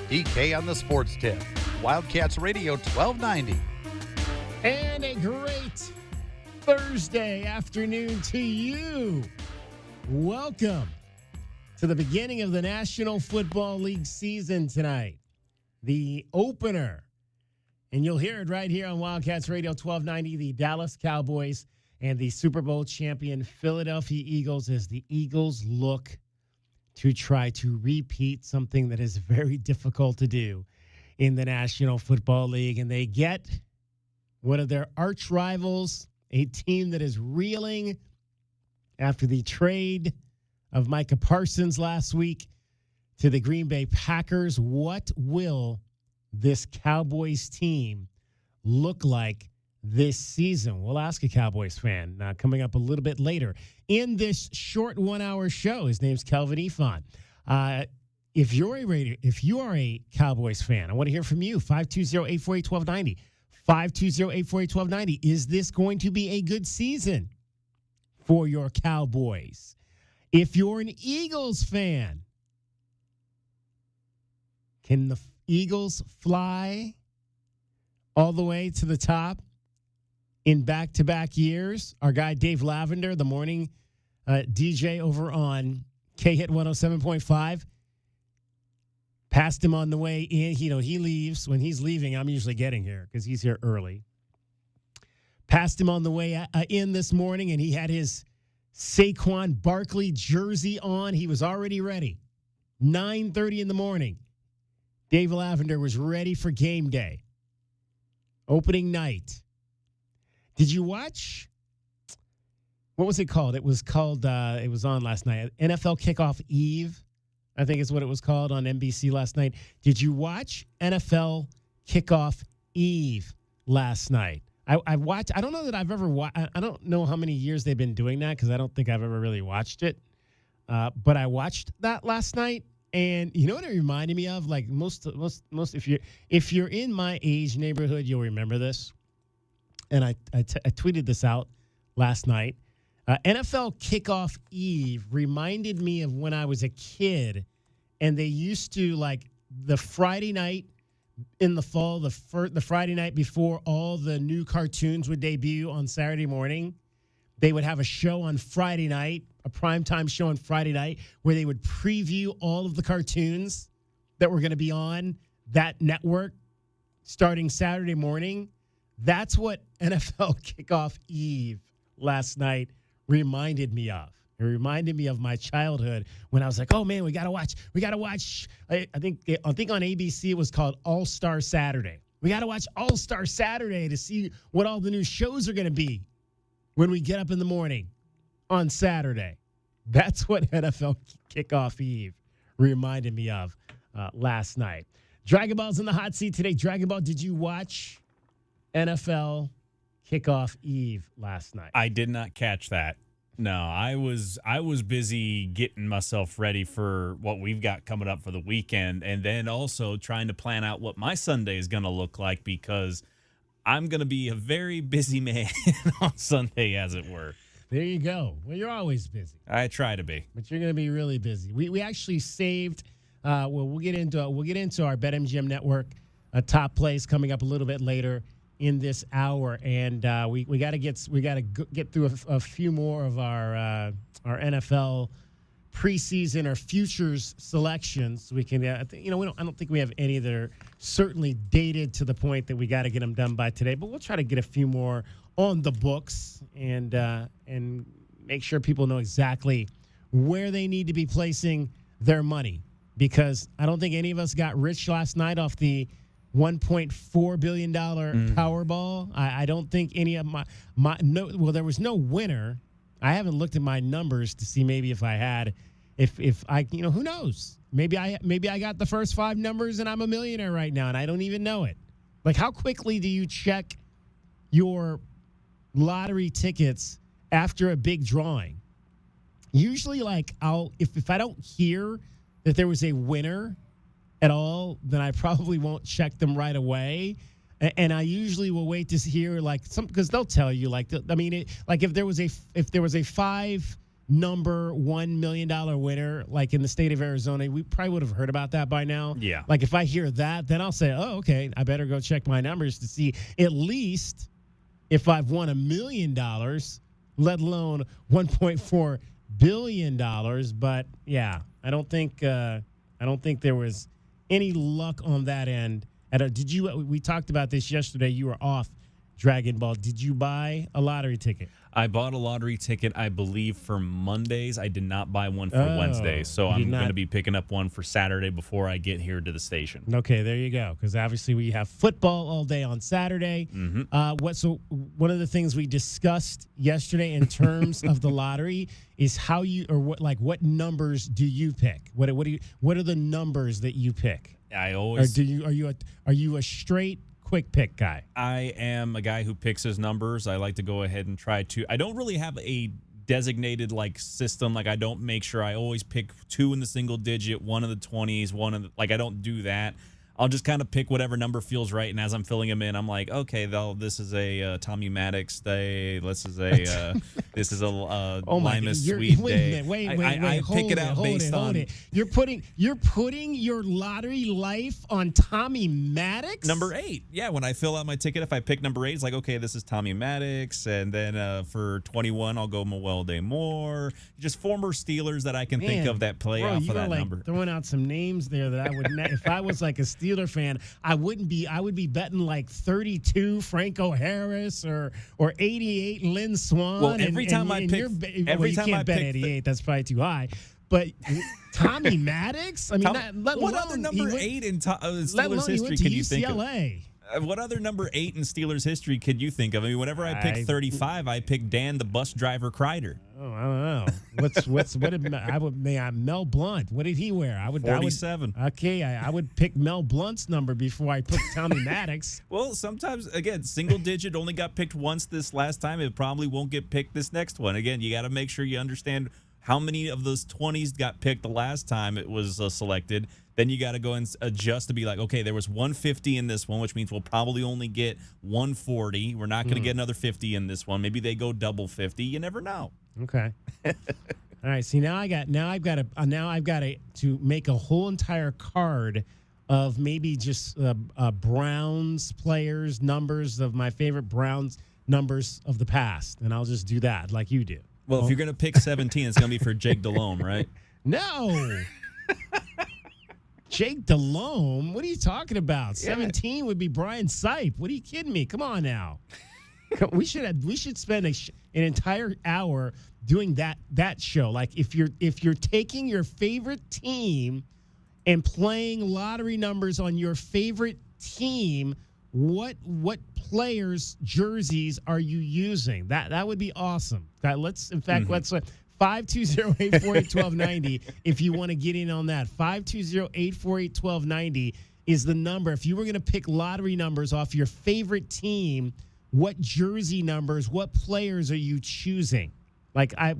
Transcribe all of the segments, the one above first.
DK on the Sports Tip. Wildcats Radio 1290. And a great Thursday afternoon to you. Welcome to the beginning of the National Football League season tonight. The opener. And you'll hear it right here on Wildcats Radio 1290, the Dallas Cowboys and the Super Bowl champion Philadelphia Eagles, as the Eagles look to try to repeat something that is very difficult to do in the National Football League. And they get one of their arch rivals, a team that is reeling after the trade of Micah Parsons last week to the Green Bay Packers. What will this Cowboys team look like this season? We'll ask a Cowboys fan coming up a little bit later in this short 1 hour show. His name's Kelvin Ifan. If you are a Cowboys fan, I want to hear from you. 520-848-1290. 520-848-1290. Is this going to be a good season for your Cowboys? If you're an Eagles fan, can the Eagles fly all the way to the top in back-to-back years? Our guy Dave Lavender, the morning DJ over on K-Hit 107.5, passed him on the way in. He leaves. When he's leaving, I'm usually getting here because he's here early. Passed him on the way in this morning, and he had his Saquon Barkley jersey on. He was already ready. 9:30 in the morning. Dave Lavender was ready for game day. Opening night. Did you watch? What was it called? It was on last night. NFL Kickoff Eve, I think is what it was called on NBC last night. Did you watch NFL Kickoff Eve last night? I watched. I don't know that I've ever watched. I don't know how many years they've been doing that because I don't think I've ever really watched it. But I watched that last night. And you know what it reminded me of? Like most, if you're in my age neighborhood, you'll remember this. And I tweeted this out last night. NFL Kickoff Eve reminded me of when I was a kid, and they used to, like, the Friday night in the fall, the Friday night before all the new cartoons would debut on Saturday morning. They would have a show on Friday night, a primetime show on Friday night, where they would preview all of the cartoons that were going to be on that network starting Saturday morning. That's what NFL Kickoff Eve last night reminded me of. It reminded me of my childhood when I was like, oh, man, we got to watch. I think on ABC it was called All-Star Saturday. We got to watch All-Star Saturday to see what all the new shows are going to be when we get up in the morning on Saturday. That's what NFL Kickoff Eve reminded me of last night. Dragon Ball's in the hot seat today. Dragon Ball, did you watch NFL Kickoff Eve last night? I did not catch that. No, I was busy getting myself ready for what we've got coming up for the weekend, and then also trying to plan out what my Sunday is going to look like, because I'm going to be a very busy man on Sunday, as it were. There you go. Well, you're always busy. I try to be, but you're going to be really busy. We actually saved. We'll get into our BetMGM Network top plays coming up a little bit later in this hour, and we got to get through a few more of our NFL preseason or futures selections. We can, I don't think we have any that are certainly dated to the point that we got to get them done by today. But we'll try to get a few more on the books and make sure people know exactly where they need to be placing their money, because I don't think any of us got rich last night off the $1.4 billion Powerball. I don't think any of there was no winner. I haven't looked at my numbers to see maybe if I had, if I, who knows? Maybe I got the first 5 numbers and I'm a millionaire right now and I don't even know it. Like, how quickly do you check your lottery tickets after a big drawing? Usually, like, if I don't hear that there was a winner at all, then I probably won't check them right away. And I usually will wait to hear, like, because they'll tell you, like, if there was a 5 number $1 million winner, like in the state of Arizona, we probably would have heard about that by now. Yeah. Like if I hear that, then I'll say, oh, okay, I better go check my numbers to see at least if I've won $1 million, let alone $1.4 billion. But yeah, I don't think there was any luck on that end. We talked about this yesterday. You were off Dragon Ball. Did you buy a lottery ticket? I bought a lottery ticket, I believe, for Mondays. I did not buy one for Wednesday, so I'm going to be picking up one for Saturday before I get here to the station. Okay, there you go. Because obviously we have football all day on Saturday. Mm-hmm. So one of the things we discussed yesterday in terms of the lottery is how what numbers do you pick? What are the numbers that you pick? I always are you a straight quick pick guy? I am a guy who picks his numbers. I like to go ahead and try to. I don't really have a designated system. I don't make sure I always pick 2 in the single digit, 1 in the 20s, 1 in the, I don't do that. I'll just kind of pick whatever number feels right, and as I'm filling them in, I'm like, okay, this is a Tommy Maddox day. This is a Lima Sweet day. Wait, I pick it out based on. You're putting your lottery life on Tommy Maddox? Number 8. Yeah, when I fill out my ticket, if I pick number 8, it's like, okay, this is Tommy Maddox, and then for 21, I'll go Mewelde Moore. Just former Steelers that I can think of that play off of that number. Throwing out some names there that I would if I was like a Steeler fan, I would be betting like 32 Franco Harris or 88 Lynn Swan. Well, every time I pick, you can't bet 88. That's probably too high. But Tommy Maddox, I mean, what other number 8 in Steelers history can you think of? What other number 8 in Steelers history could you think of? I mean, whenever I pick 35, I pick Dan the bus driver Kreider. Oh, I don't know. Mel Blount. What did he wear? 47. I would pick Mel Blount's number before I pick Tommy Maddox. Well, sometimes, again, single digit only got picked once this last time. It probably won't get picked this next one. Again, you got to make sure you understand how many of those 20s got picked the last time it was selected. Then you got to go and adjust to be like, okay, there was 150 in this one, which means we'll probably only get 140. We're not going to get another 50 in this one. Maybe they go double 50. You never know. Okay. All right. See, now I've got to make a whole entire card of maybe just Browns players, numbers of my favorite Browns numbers of the past, and I'll just do that like you do. Well, if you're going to pick 17, it's going to be for Jake Delhomme, right? No. Jake Delhomme? What are you talking about? Yeah. 17 would be Brian Sipe. What are you kidding me? Come on now. We should spend an entire hour doing that show. Like if you're taking your favorite team and playing lottery numbers on your favorite team, what players' jerseys are you using? That would be awesome. Let's 520-848-1290 if you want to get in on that. 520-848-1290 is the number. If you were going to pick lottery numbers off your favorite team, what jersey numbers, what players are you choosing? Like I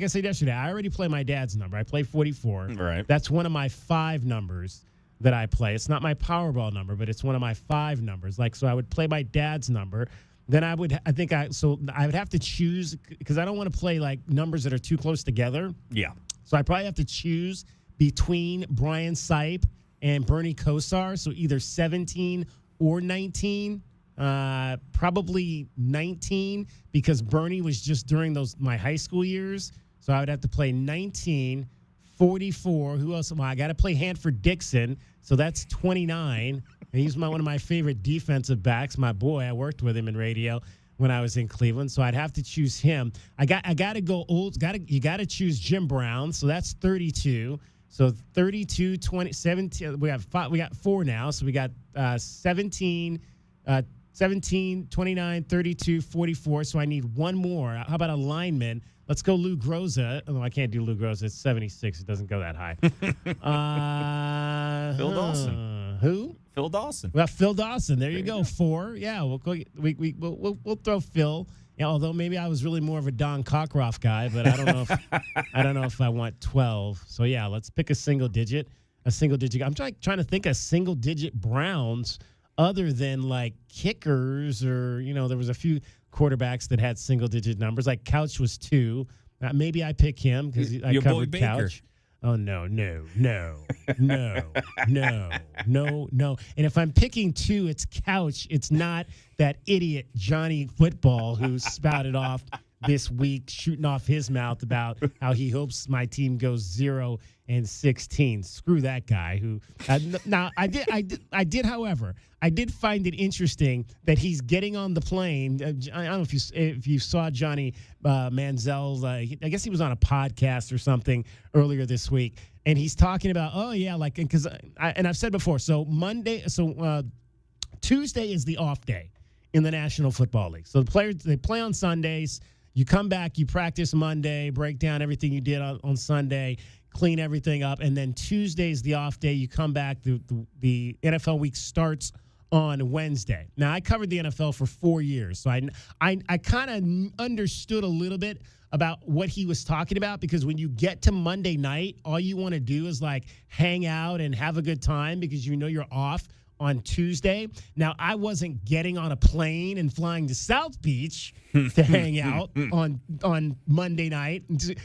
said yesterday, I already play my dad's number. I play 44. Right. That's one of my 5 numbers that I play. It's not my Powerball number, but it's one of my 5 numbers. So I would play my dad's number. Then I would have to choose, because I don't want to play numbers that are too close together. Yeah. So I probably have to choose between Brian Sipe and Bernie Kosar. So either 17 or 19. Probably 19, because Bernie was just during my high school years. So I would have to play 19, 44. Who else? Well, I got to play Hanford Dixon. So that's 29. And he's one of my favorite defensive backs. My boy, I worked with him in radio when I was in Cleveland. So I'd have to choose him. I got to go old. You got to choose Jim Brown. So that's 32. So 32, 20, 17. We got 4 now. So we got 17, 29, 32, 44. So I need one more. How about a lineman? Let's go Lou Groza. Oh, I can't do Lou Groza. It's 76. It doesn't go that high. Phil Dawson. Who? Phil Dawson. Well, Phil Dawson. There you go. 4. Yeah, we'll throw Phil. Yeah, although maybe I was really more of a Don Cockroft guy, but I don't know if I want 12. So yeah, let's pick a single digit. I'm trying to think of single digit Browns other than kickers, or there was a few quarterbacks that had single-digit numbers. Like Couch was 2. Maybe I pick him because I Your boy covered Baker. Couch. Oh, no. And if I'm picking 2, it's Couch. It's not that idiot Johnny Football who spouted off this week, shooting off his mouth about how he hopes my team goes 0-16. Screw that guy. Who now I did. However, I did find it interesting that he's getting on the plane. I don't know if you saw Johnny Manziel's. I guess he was on a podcast or something earlier this week, and he's talking about because I've said before. So Tuesday is the off day in the National Football League. So the players, they play on Sundays. You come back, you practice Monday, break down everything you did on Sunday, clean everything up, and then Tuesday's the off day. You come back, the NFL week starts on Wednesday. Now, I covered the NFL for 4 years, so I kind of understood a little bit about what he was talking about, because when you get to Monday night, all you want to do is like hang out and have a good time because you know you're off on Tuesday. Now, I wasn't getting on a plane and flying to South Beach to hang out on Monday night.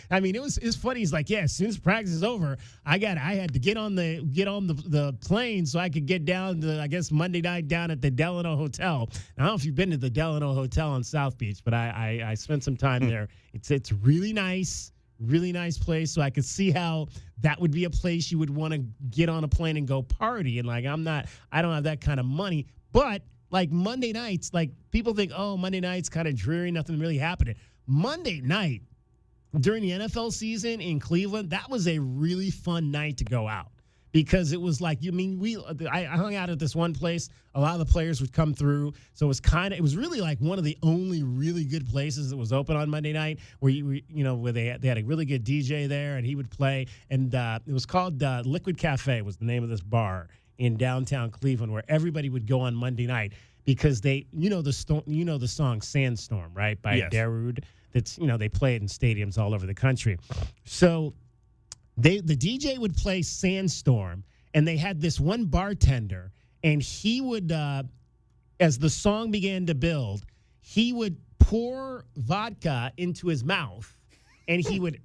I mean, it's funny. He's like, yeah, as soon as practice is over, I had to get on the plane so I could get down to, I guess, Monday night down at the Delano Hotel. Now, I don't know if you've been to the Delano Hotel on South Beach, but I spent some time there. It's really nice. Really nice place, so I could see how that would be a place you would want to get on a plane and go party. And like, I don't have that kind of money. But like Monday nights, like people think, oh, Monday night's kind of dreary, nothing really happening. Monday night during the NFL season in Cleveland, that was a really fun night to go out. Because it was like, I hung out at this one place. A lot of the players would come through. So it was really like one of the only really good places that was open on Monday night where, where they had a really good DJ there and he would play. And it was called Liquid Cafe was the name of this bar in downtown Cleveland, where everybody would go on Monday night because the song Sandstorm, right? By Darude. That's, they play it in stadiums all over the country. So the DJ would play Sandstorm, and they had this one bartender, and he would, as the song began to build, he would pour vodka into his mouth, and he would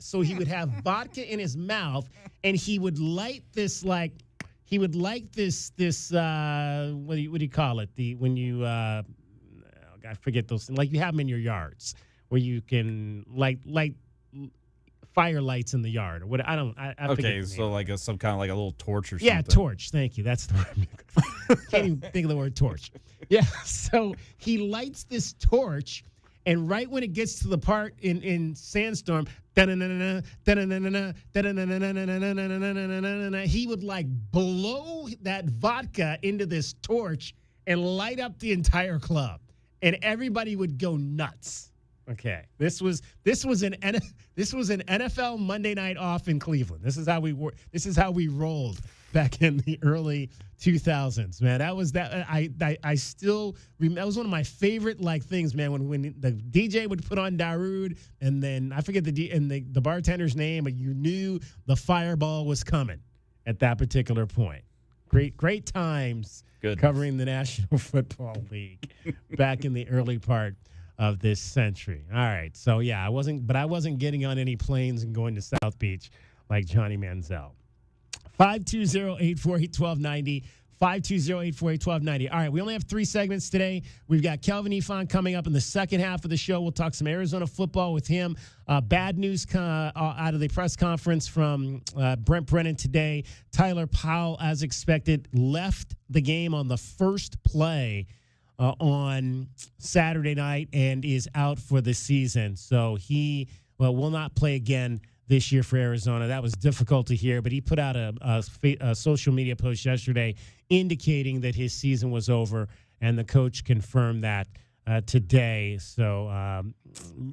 have vodka in his mouth, and he would light this what do you call it? I forget those things, like you have them in your yards where you can light fire lights in the yard, or what? I Okay, so like some kind of like a little torch or something. Yeah, torch. Thank you. That's the word. Can't even think of the word torch. Yeah. So he lights this torch, and right when it gets to the part in Sandstorm, he would like blow that vodka into this torch and light up the entire club, and everybody would go nuts. Okay, this was an NFL Monday night off in Cleveland. This is how we rolled back in the early 2000s, man. That was that. I still remember. That was one of my favorite things, man. When the DJ would put on Darude, and then I forget the bartender's name, but you knew the fireball was coming at that particular point. Great times. Goodness. Covering the National Football League back in the early part of this century. All right. So yeah, I wasn't getting on any planes and going to South Beach like Johnny Manziel. 520-848-1290. 520-848-1290. All right, we only have 3 segments today. We've got Kelvin Ifan coming up in the second half of the show. We'll talk some Arizona football with him. Bad news out of the press conference from Brent Brennan today. Tyler Powell, as expected, left the game on the first play on Saturday night and is out for the season. So he will not play again this year for Arizona. That was difficult to hear, but he put out a social media post yesterday indicating that his season was over, and the coach confirmed that today. So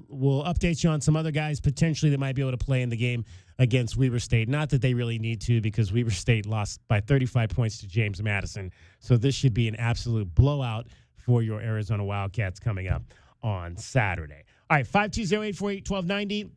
we'll update you on some other guys potentially that might be able to play in the game against Weber State. Not that they really need to, because Weber State lost by 35 points to James Madison. So this should be an absolute blowout for your Arizona Wildcats coming up on Saturday. All right, 520-848-1290.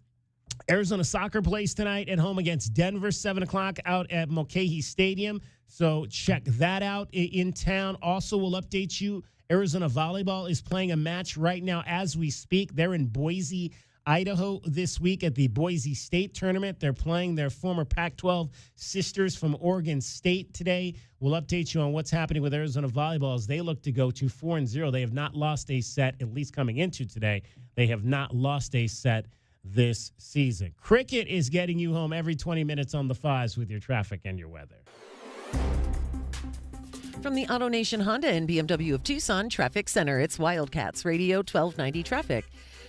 Arizona soccer plays tonight at home against Denver, 7 o'clock out at Mulcahy Stadium. So check that out in town. Also, we'll update you Arizona Volleyball is playing a match right now as we speak. They're in Boise, Idaho this week at the Boise State Tournament. They're playing their former Pac-12 sisters from Oregon State today. We'll update you on what's happening with Arizona Volleyball as they look to go to 4-0. They have not lost a set, at least coming into today. They have not lost a set this season. Cricket is getting you home every 20 minutes on the fives with your traffic and your weather. From the AutoNation Honda and BMW of Tucson Traffic Center, it's Wildcats Radio 1290 traffic.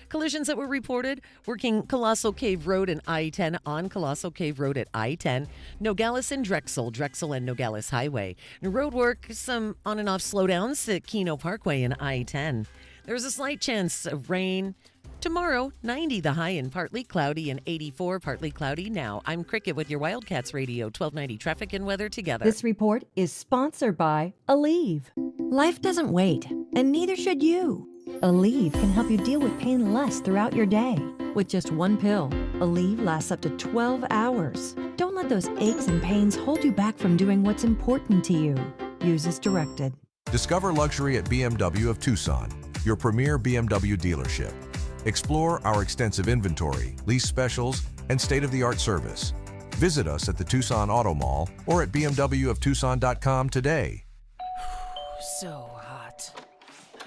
Collisions that were reported working Colossal Cave Road and I-10 on Colossal Cave Road at I-10, Nogales and Drexel and Nogales Highway. Road work, some on and off slowdowns at Keno Parkway and I-10. There's a slight chance of rain. Tomorrow, 90 the high and partly cloudy, and 84 partly cloudy now. I'm Cricket with your Wildcats Radio 1290 traffic and weather together. This report is sponsored by Aleve. Life doesn't wait, and neither should you. Aleve can help you deal with pain less throughout your day. With just one pill, Aleve lasts up to 12 hours. Don't let those aches and pains hold you back from doing what's important to you. Use as directed. Discover luxury at BMW of Tucson, your premier BMW dealership. Explore our extensive inventory, lease specials, and state-of-the-art service. Visit us at the Tucson Auto Mall or at bmwoftucson.com today. So hot.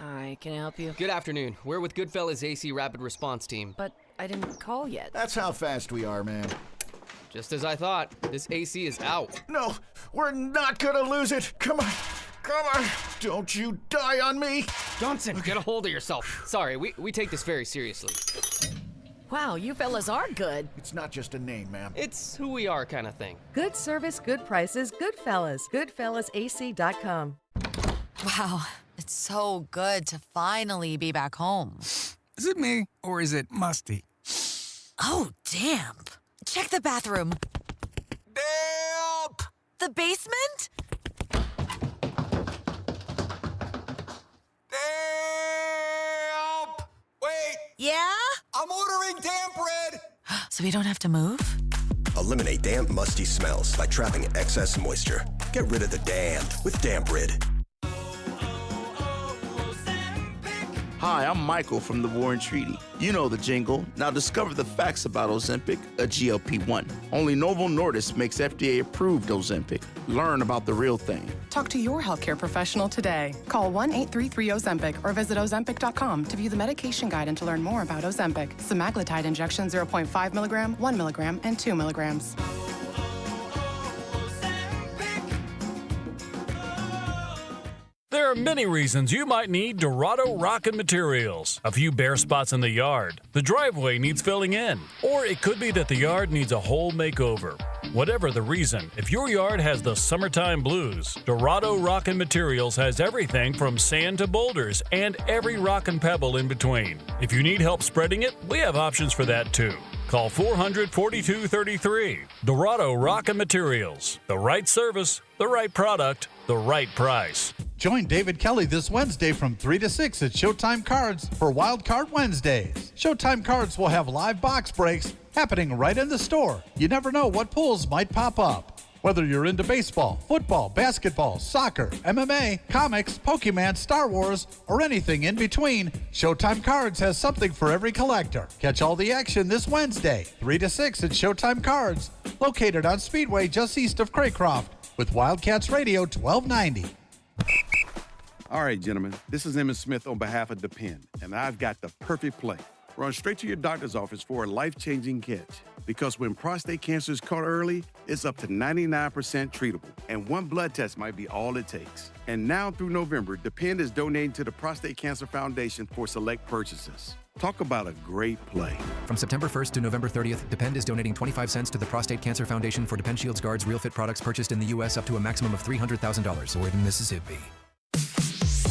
Hi, can I help you? Good afternoon. We're with Goodfellas AC Rapid Response Team. But I didn't call yet. That's how fast we are, man. Just as I thought, this AC is out. No, we're not gonna lose it. Come on. Come on. Don't you die on me. Johnson, get a hold of yourself. Sorry, we take this very seriously. Wow, you fellas are good. It's not just a name, ma'am. It's who we are kind of thing. Good service, good prices, Goodfellas. Goodfellasac.com. Wow, it's so good to finally be back home. Is it me, or is it musty? Oh, damp. Check the bathroom. Damp! The basement? Damp! Wait! Yeah? I'm ordering damp bread! So we don't have to move? Eliminate damp, musty smells by trapping excess moisture. Get rid of the damp with Damp Rid. Hi, I'm Michael from the Warren Treaty. You know the jingle. Now discover the facts about Ozempic, a GLP-1. Only Novo Nordisk makes FDA-approved Ozempic. Learn about the real thing. Talk to your healthcare professional today. Call 1-833-OZEMPIC or visit Ozempic.com to view the medication guide and to learn more about Ozempic. Semaglutide injection 0.5 milligram, 1 milligram, and 2 milligrams. There are many reasons you might need Dorado Rockin' Materials. A few bare spots in the yard, the driveway needs filling in, or it could be that the yard needs a whole makeover. Whatever the reason, if your yard has the summertime blues, Dorado Rockin' Materials has everything from sand to boulders and every rock and pebble in between. If you need help spreading it, we have options for that too. Call 400-4233. Dorado Rockin' Materials. The right service, the right product, the right price. Join David Kelly this Wednesday from 3 to 6 at Showtime Cards for Wild Card Wednesdays. Showtime Cards will have live box breaks happening right in the store. You never know what pulls might pop up. Whether you're into baseball, football, basketball, soccer, MMA, comics, Pokemon, Star Wars, or anything in between, Showtime Cards has something for every collector. Catch all the action this Wednesday, 3 to 6 at Showtime Cards, located on Speedway just east of Craycroft, with Wildcats Radio 1290. All right, gentlemen, this is Emmett Smith on behalf of Depend, and I've got the perfect play. Run straight to your doctor's office for a life-changing catch. Because when prostate cancer is caught early, it's up to 99% treatable, and one blood test might be all it takes. And now through November, Depend is donating to the Prostate Cancer Foundation for select purchases. Talk about a great play. From September 1st to November 30th, Depend is donating 25 cents to the Prostate Cancer Foundation for Depend Shields Guards Real Fit products purchased in the U.S. up to a maximum of $300,000 or in Mississippi.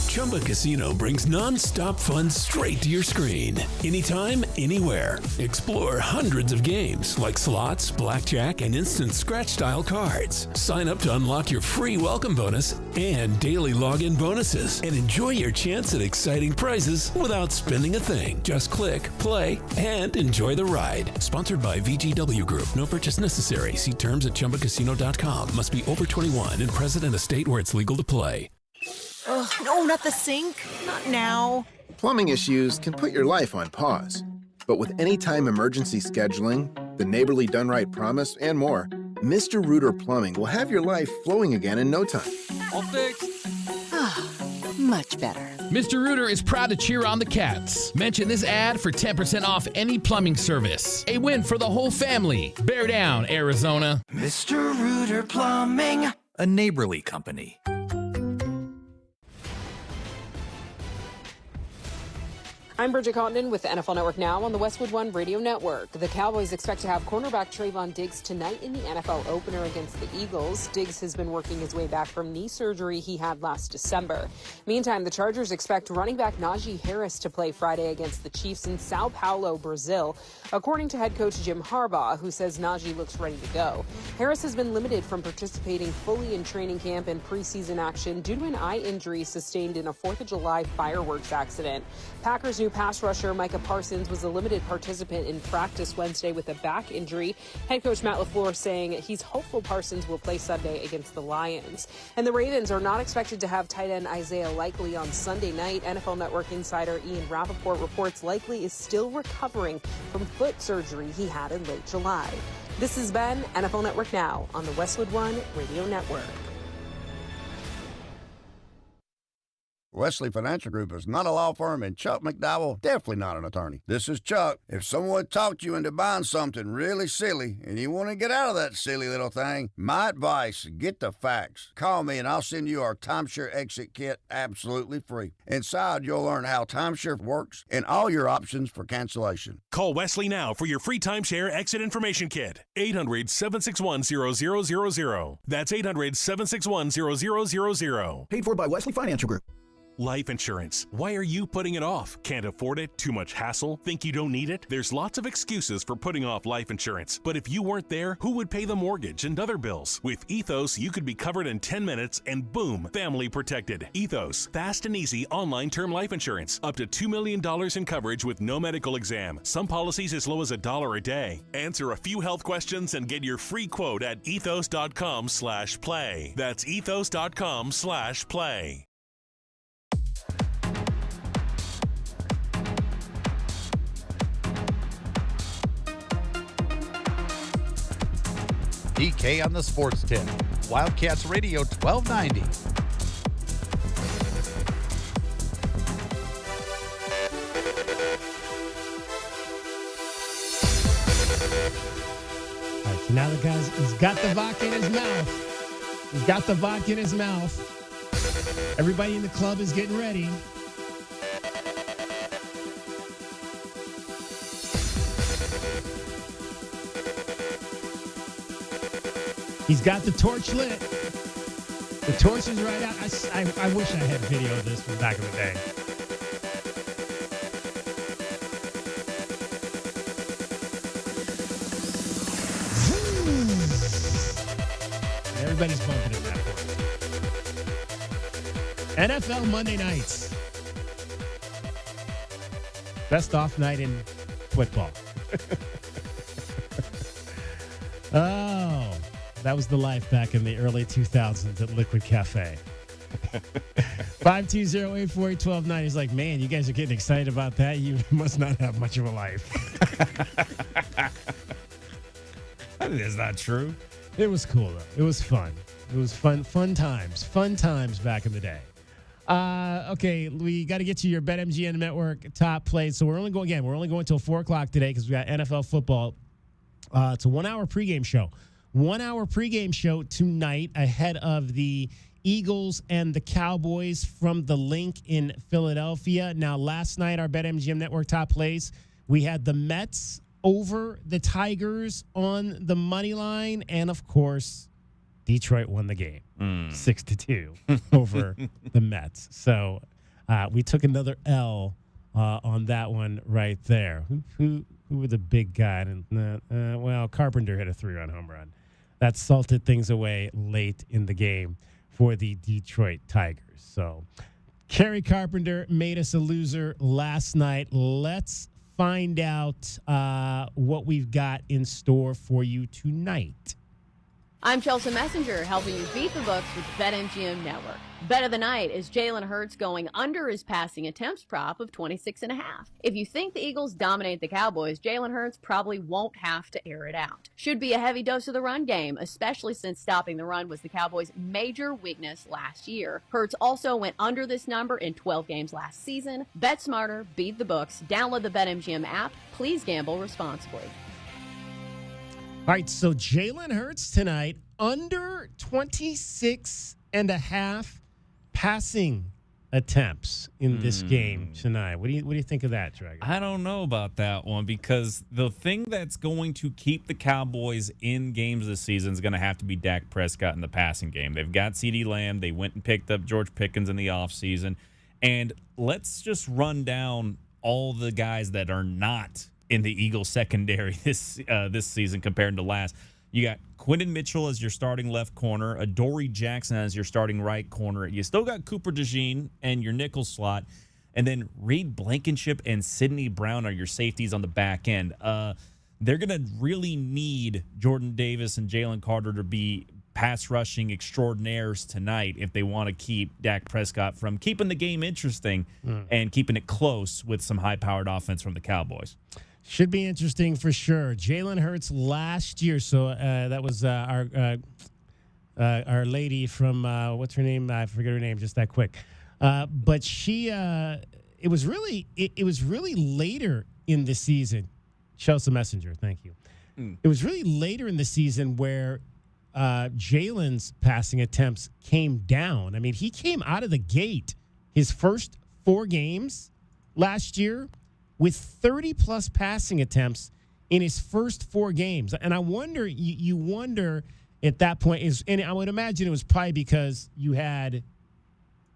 Chumba Casino brings non-stop fun straight to your screen. Anytime, anywhere. Explore hundreds of games like slots, blackjack, and instant scratch-style cards. Sign up to unlock your free welcome bonus and daily login bonuses. And enjoy your chance at exciting prizes without spending a thing. Just click, play, and enjoy the ride. Sponsored by VGW Group. No purchase necessary. See terms at ChumbaCasino.com. Must be over 21 and present in a state where it's legal to play. Ugh, Ugh, no, not the sink. Not now. Plumbing issues can put your life on pause. But with anytime emergency scheduling, the neighborly done right promise, and more, Mr. Rooter Plumbing will have your life flowing again in no time. All fixed. Much better. Mr. Rooter is proud to cheer on the Cats. Mention this ad for 10% off any plumbing service. A win for the whole family. Bear down, Arizona. Mr. Rooter Plumbing. A neighborly company. I'm Bridget Condon with the NFL Network Now on the Westwood One Radio Network. The Cowboys expect to have cornerback Trayvon Diggs tonight in the NFL opener against the Eagles. Diggs has been working his way back from knee surgery he had last December. Meantime, the Chargers expect running back Najee Harris to play Friday against the Chiefs in Sao Paulo, Brazil, according to head coach Jim Harbaugh, who says Najee looks ready to go. Harris has been limited from participating fully in training camp and preseason action due to an eye injury sustained in a 4th of July fireworks accident. Packers new pass rusher Micah Parsons was a limited participant in practice Wednesday with a back injury. Head coach Matt LaFleur saying he's hopeful Parsons will play Sunday against the Lions. And the Ravens are not expected to have tight end Isaiah Likely on Sunday night. NFL Network insider Ian Rappaport reports Likely is still recovering from foot surgery he had in late July. This has been NFL Network Now on the Westwood One Radio Network. Wesley Financial Group is not a law firm, and Chuck McDowell definitely not an attorney. This is Chuck. If someone talked you into buying something really silly and you want to get out of that silly little thing, my advice, get the facts. Call me and I'll send you our timeshare exit kit absolutely free. Inside, you'll learn how timeshare works and all your options for cancellation. Call Wesley now for your free timeshare exit information kit. 800-761-0000. That's 800-761-0000. Paid for by Wesley Financial Group. Life insurance. Why are you putting it off? Can't afford it? Too much hassle? Think you don't need it? There's lots of excuses for putting off life insurance. But if you weren't there, who would pay the mortgage and other bills? With Ethos, you could be covered in 10 minutes and boom, family protected. Ethos, fast and easy online term life insurance. Up to $2 million in coverage with no medical exam. Some policies as low as $1 a day. Answer a few health questions and get your free quote at ethos.com/play. That's ethos.com/play. DK on the Sports Tip. Wildcats Radio 1290. All right, so now the guy's, he's got the vodka in his mouth. He's got the vodka in his mouth. Everybody in the club is getting ready. He's got the torch lit. The torch is right out. I wish I had video of this from back in the day. Everybody's bumping at that point. NFL Monday nights. Best off night in football. Oh. That was the life back in the early 2000s at Liquid Cafe. 520-848-1290. He's like, man, you guys are getting excited about that. You must not have much of a life. That's not true. It was cool, though. It was fun. It was fun times. Fun times back in the day. Okay, we got to get to your BetMGM Network top plays. So we're only going until 4 o'clock today because we got NFL football. It's a 1-hour pregame show. 1-hour pregame show tonight ahead of the Eagles and the Cowboys from the Link in Philadelphia. Now, last night, our BetMGM Network top plays, we had the Mets over the Tigers on the money line. And, of course, Detroit won the game 6-2 over the Mets. So we took another L on that one right there. Who were the big guy? Well, Carpenter hit a 3-run home run. That salted things away late in the game for the Detroit Tigers. So Kerry Carpenter made us a loser last night. Let's find out what we've got in store for you tonight. I'm Chelsea Messenger, helping you beat the books with BetMGM Network. Bet of the night is Jalen Hurts going under his passing attempts prop of 26.5. If you think the Eagles dominate the Cowboys, Jalen Hurts probably won't have to air it out. Should be a heavy dose of the run game, especially since stopping the run was the Cowboys' major weakness last year. Hurts also went under this number in 12 games last season. Bet smarter, beat the books. Download the BetMGM app. Please gamble responsibly. All right, so Jalen Hurts tonight, under 26.5 passing attempts in this game tonight. What do you think of that, Dragon? I don't know about that one, because the thing that's going to keep the Cowboys in games this season is going to have to be Dak Prescott in the passing game. They've got CeeDee Lamb. They went and picked up George Pickens in the offseason. And let's just run down all the guys that are not in the Eagles secondary this season compared to last. You got Quinton Mitchell as your starting left corner, Adoree Jackson as your starting right corner. You still got Cooper DeJean and your nickel slot, and then Reed Blankenship and Sidney Brown are your safeties on the back end. They're going to really need Jordan Davis and Jalen Carter to be pass rushing extraordinaires tonight if they want to keep Dak Prescott from keeping the game interesting and keeping it close with some high-powered offense from the Cowboys. Should be interesting for sure. Jalen Hurts last year, so that was our lady from what's her name? I forget her name just that quick. But she, it was really later in the season. Chelsea Messenger, thank you. It was really later in the season where Jalen's passing attempts came down. I mean, he came out of the gate his first 4 games last year with 30-plus passing attempts in his first 4 games. And I wonder, you wonder at that point, and I would imagine it was probably because you had,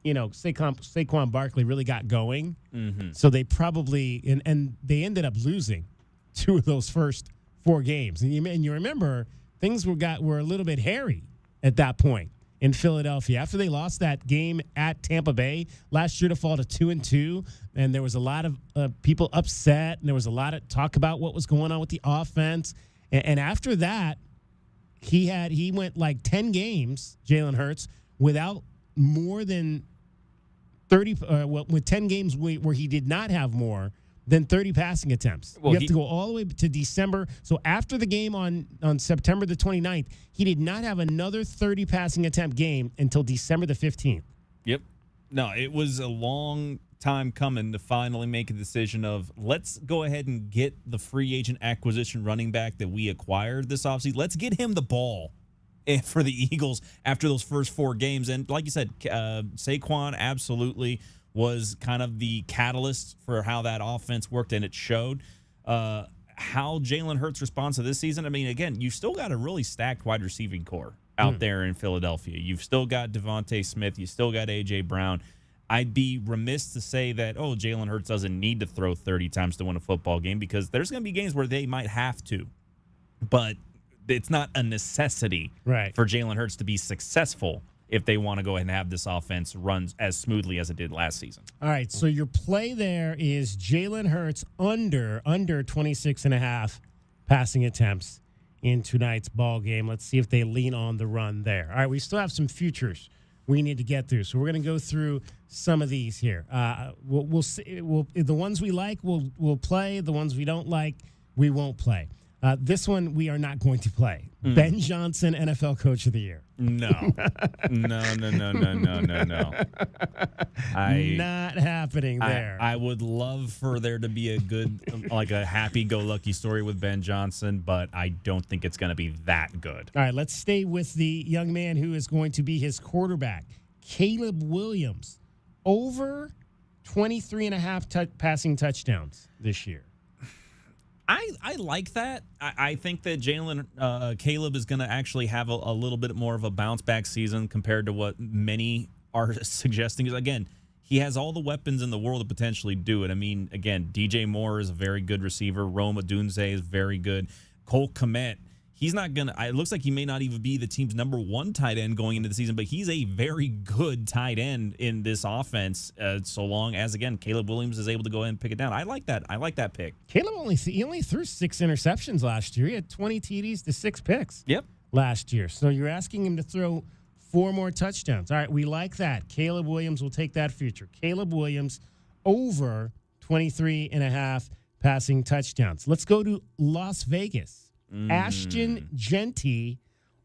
Saquon Barkley really got going. Mm-hmm. So they probably, and they ended up losing 2 of those first 4 games. And you remember, things were a little bit hairy at that point in Philadelphia. After they lost that game at Tampa Bay last year to fall to 2-2, and there was a lot of people upset, and there was a lot of talk about what was going on with the offense. And after that, he went like 10 games, Jalen Hurts, without more than 30, with 10 games where he did not have more than 30 passing attempts. Well, you have to go all the way to December. So after the game on September the 29th, he did not have another 30 passing attempt game until December the 15th. Yep. No, it was a long time coming to finally make a decision of, let's go ahead and get the free agent acquisition running back that we acquired this offseason. Let's get him the ball for the Eagles after those first 4 games. And like you said, Saquon absolutely was kind of the catalyst for how that offense worked, and it showed. How Jalen Hurts responds to this season, I mean, again, you've still got a really stacked wide receiving core out there in Philadelphia. You've still got Devontae Smith. You still got A.J. Brown. I'd be remiss to say that, Jalen Hurts doesn't need to throw 30 times to win a football game, because there's going to be games where they might have to. But it's not a necessity for Jalen Hurts to be successful if they want to go ahead and have this offense run as smoothly as it did last season. All right, so your play there is Jalen Hurts under 26.5 passing attempts in tonight's ball game. Let's see if they lean on the run there. All right, we still have some futures we need to get through, so we're going to go through some of these here. We'll see. The ones we like, we'll play. The ones we don't like, we won't play. This one we are not going to play. Ben Johnson, NFL Coach of the Year. No. No. Not happening there. I would love for there to be a good, like a happy-go-lucky story with Ben Johnson, but I don't think it's going to be that good. All right, let's stay with the young man who is going to be his quarterback, Caleb Williams, over 23.5 passing touchdowns this year. I like that. I think that Caleb is going to actually have a little bit more of a bounce-back season compared to what many are suggesting. Again, he has all the weapons in the world to potentially do it. I mean, again, DJ Moore is a very good receiver. Rome Odunze is very good. Cole Kmet, he's not going to – it looks like he may not even be the team's number 1 tight end going into the season, but he's a very good tight end in this offense so long as, again, Caleb Williams is able to go ahead and pick it down. I like that. I like that pick. Caleb only threw 6 interceptions last year. He had 20 TDs to 6 picks. Yep. last year. So you're asking him to throw 4 more touchdowns. All right, we like that. Caleb Williams will take that future. Caleb Williams over 23.5 passing touchdowns. Let's go to Las Vegas. Ashton Genty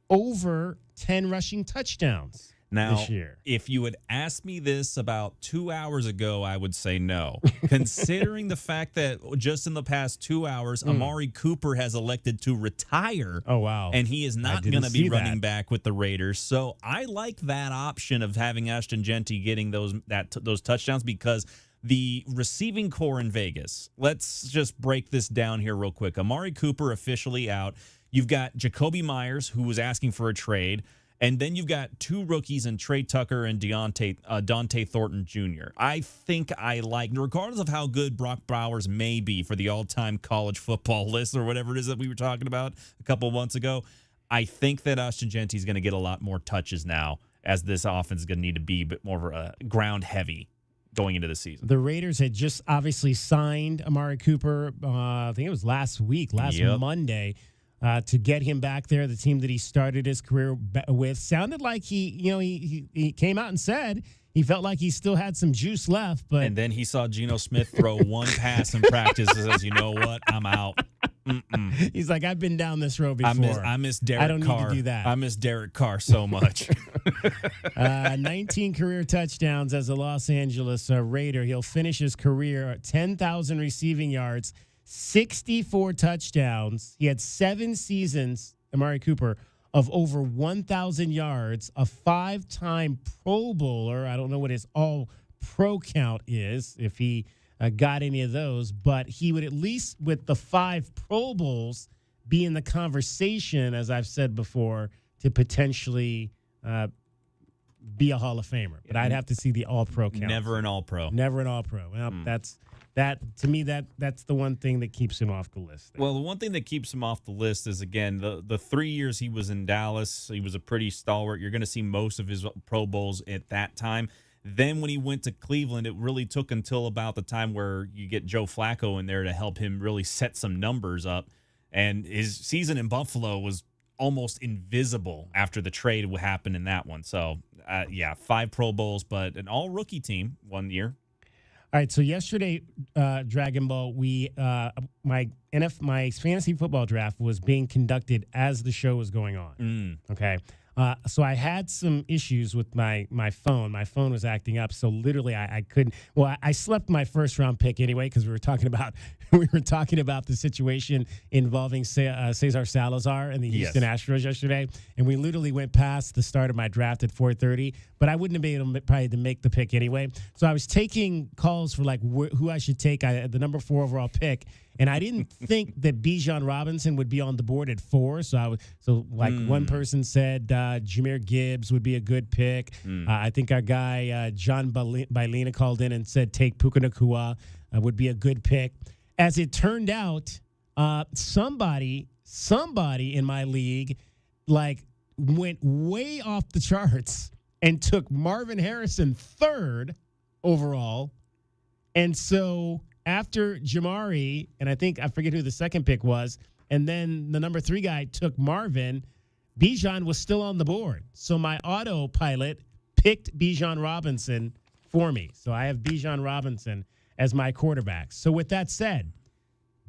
over 10 rushing touchdowns this year. If you had asked me this about 2 hours ago, I would say no. Considering the fact that just in the past 2 hours, Amari Cooper has elected to retire. Oh, wow. And he is not going to be running back with the Raiders. So I like that option of having Ashton Genty getting those touchdowns because the receiving core in Vegas, let's just break this down here real quick. Amari Cooper officially out. You've got Jacoby Myers, who was asking for a trade. And then you've got 2 rookies in Trey Tucker and Dante Thornton Jr. I think I like, regardless of how good Brock Bowers may be for the all-time college football list or whatever it is that we were talking about a couple months ago, I think that Ashton Genty is going to get a lot more touches now as this offense is going to need to be a bit more ground heavy going into the season. The Raiders had just obviously signed Amari Cooper, I think it was last Monday, to get him back there, the team that he started his career with. Sounded like he came out and said he felt like he still had some juice left. And then he saw Geno Smith throw one pass in practice and says, you know what, I'm out. He's like, I've been down this road before. I miss Derek Carr. I don't need to do that. I miss Derek Carr so much. 19 career touchdowns as a Los Angeles Raider. He'll finish his career at 10,000 receiving yards, 64 touchdowns. He had 7 seasons, Amari Cooper, of over 1,000 yards, a 5-time Pro Bowler. I don't know what his all-pro count is, if he got any of those, but he would at least, with the 5 Pro Bowls, be in the conversation, as I've said before, to potentially be a Hall of Famer. But I'd have to see the all-pro count. Never an all-pro. Never an all-pro. Well, to me, that's the one thing that keeps him off the list. Well, the one thing that keeps him off the list is, again, the 3 years he was in Dallas, he was a pretty stalwart. You're going to see most of his Pro Bowls at that time. Then when he went to Cleveland, it really took until about the time where you get Joe Flacco in there to help him really set some numbers up. And his season in Buffalo was almost invisible after the trade happened in that one. So, 5 Pro Bowls, but an all-rookie team 1 year. All right, so yesterday, Dragon Ball, my fantasy football draft was being conducted as the show was going on. Okay, so I had some issues with my phone. My phone was acting up, so literally I couldn't. Well, I slept my first round pick anyway because we were talking about the situation involving Cesar Salazar and the Houston Astros yesterday, and we literally went past the start of my draft at 4:30. But I wouldn't have been able to probably to make the pick anyway. So I was taking calls for like who I should take. I had the number 4 overall pick, and I didn't think that Bijan Robinson would be on the board at 4. One person said Jahmyr Gibbs would be a good pick. I think our guy John Bailina called in and said take Puka Nacua would be a good pick. As it turned out, somebody in my league went way off the charts and took Marvin Harrison 3rd overall. And so after Jamari, and I forget who the second pick was, and then the number 3 guy took Marvin, Bijan was still on the board. So my autopilot picked Bijan Robinson for me. So I have Bijan Robinson as my quarterback. So with that said,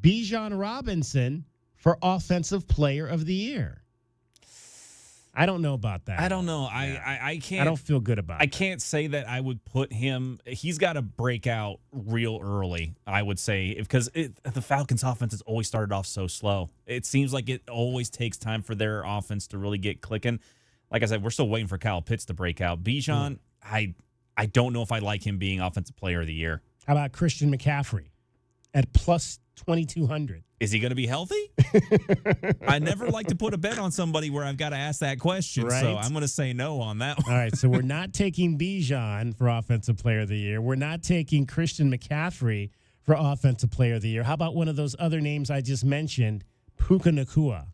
Bijan Robinson for Offensive Player of the Year. I don't know about that. I don't know. I can't. I don't feel good about it. I can't say that I would put him. He's got to break out real early, I would say, because the Falcons' offense has always started off so slow. It seems like it always takes time for their offense to really get clicking. Like I said, we're still waiting for Kyle Pitts to break out. Bijan, I don't know if I like him being Offensive Player of the Year. How about Christian McCaffrey at plus 2,200? Is he going to be healthy? I never like to put a bet on somebody where I've got to ask that question, right? So I'm going to say no on that one. All right, so we're not taking Bijan for Offensive Player of the Year. We're not taking Christian McCaffrey for Offensive Player of the Year. How about one of those other names I just mentioned, Puka Nacua?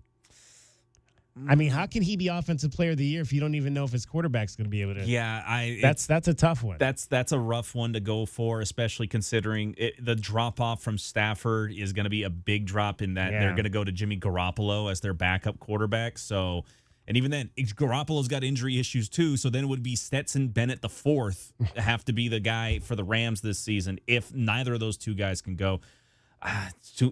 I mean, how can he be Offensive Player of the Year if you don't even know if his quarterback's going to be able to? Yeah, that's a tough one. That's a rough one to go for, especially considering the drop off from Stafford is going to be a big drop in that they're going to go to Jimmy Garoppolo as their backup quarterback. So And even then, Garoppolo's got injury issues too. So then it would be Stetson Bennett the fourth have to be the guy for the Rams this season if neither of those two guys can go.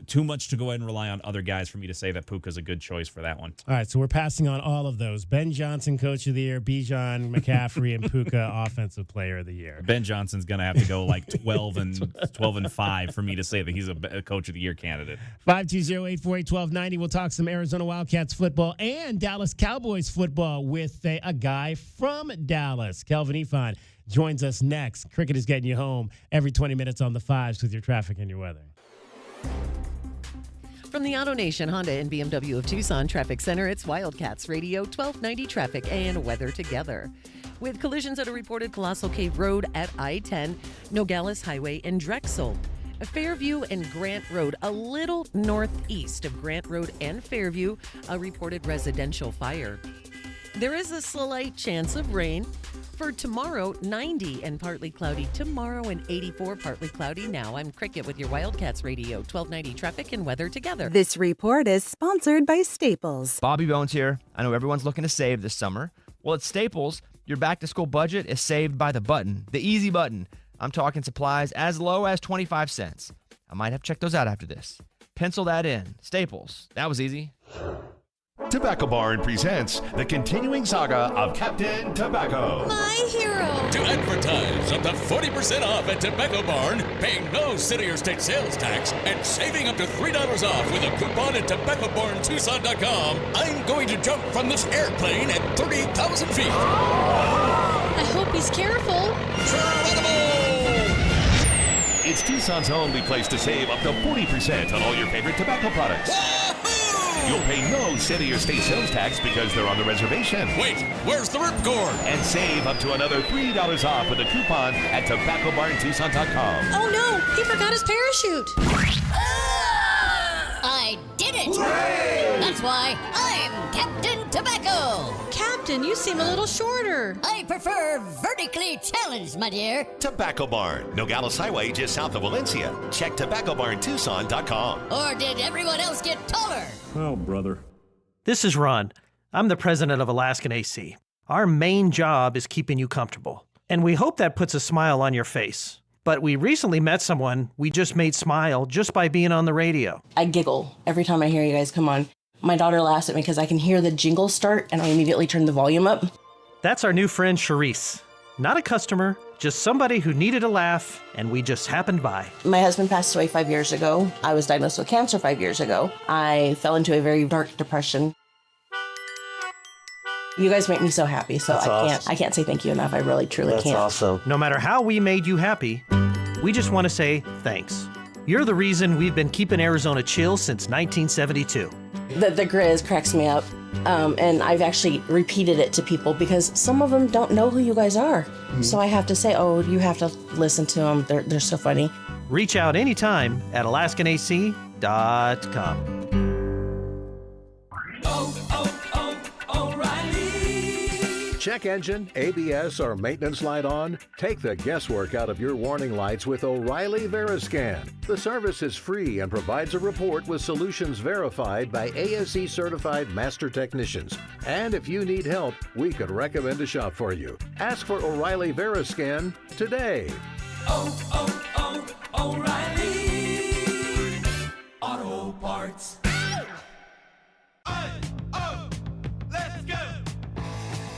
Too much to go ahead and rely on other guys for me to say that Puka's a good choice for that one. All right, so we're passing on all of those. Ben Johnson, Coach of the Year, Bijan McCaffrey, and Puka, Offensive Player of the Year. Ben Johnson's going to have to go like 12 and 5 for me to say that he's a Coach of the Year candidate. 520-848-1290. We'll talk some Arizona Wildcats football and Dallas Cowboys football with a guy from Dallas. Kelvin Ifan joins us next. Cricket is getting you home every 20 minutes on the fives with your traffic and your weather. From the Auto Nation Honda and BMW of Tucson Traffic Center, it's Wildcats Radio 1290 traffic and weather together. With collisions at a reported Colossal Cave Road at I-10, Nogales Highway, and Drexel. Fairview and Grant Road, a little northeast of Grant Road and Fairview, a reported residential fire. There is a slight chance of rain. For tomorrow, 90 and partly cloudy tomorrow and 84 partly cloudy now. I'm Cricket with your Wildcats Radio 1290 traffic and weather together. This report is sponsored by Staples. Bobby Bones here. I know everyone's looking to save this summer. Well, at Staples, your back-to-school budget is saved by the button, the easy button. I'm talking supplies as low as 25 cents. I might have to check those out after this. Pencil that in. Staples. That was easy. Tobacco Barn presents the continuing saga of Captain Tobacco. My hero! To advertise up to 40% off at Tobacco Barn, paying no city or state sales tax, and saving up to $3 off with a coupon at tobaccobarntucson.com, I'm going to jump from this airplane at 30,000 feet. I hope he's careful. It's Tucson's only place to save up to 40% on all your favorite tobacco products. You'll pay no city or state sales tax because they're on the reservation. Wait, where's the ripcord? And save up to another $3 off with a coupon at tobaccobarntucson.com. Oh no, he forgot his parachute. I did it! Hooray! That's why I'm Captain Tobacco! Captain, you seem a little shorter. I prefer vertically challenged, my dear. Tobacco Barn, Nogales Highway just south of Valencia. Check tobaccobarntucson.com. Or did everyone else get taller? Oh, brother. This is Ron. I'm the president of Alaskan AC. Our main job is keeping you comfortable, and we hope that puts a smile on your face. But we recently met someone we just made smile just by being on the radio. I giggle every time I hear you guys come on. My daughter laughs at me because I can hear the jingle start and I immediately turn the volume up. That's our new friend Charisse. Not a customer, just somebody who needed a laugh, and we just happened by. My husband passed away 5 years ago. I was diagnosed with cancer 5 years ago. I fell into a very dark depression. You guys make me so happy, so I can't say thank you enough. I really, truly can't. That's awesome. No matter how we made you happy, we just want to say thanks. You're the reason we've been keeping Arizona chill since 1972. The Grizz cracks me up, and I've actually repeated it to people because some of them don't know who you guys are. Mm-hmm. So I have to say, oh, you have to listen to them. They're so funny. Reach out anytime at alaskanac.com. Check engine, ABS, or maintenance light on? Take the guesswork out of your warning lights with O'Reilly Veriscan. The service is free and provides a report with solutions verified by ASE certified master technicians. And if you need help, we could recommend a shop for you. Ask for O'Reilly Veriscan today. O'Reilly Auto Parts.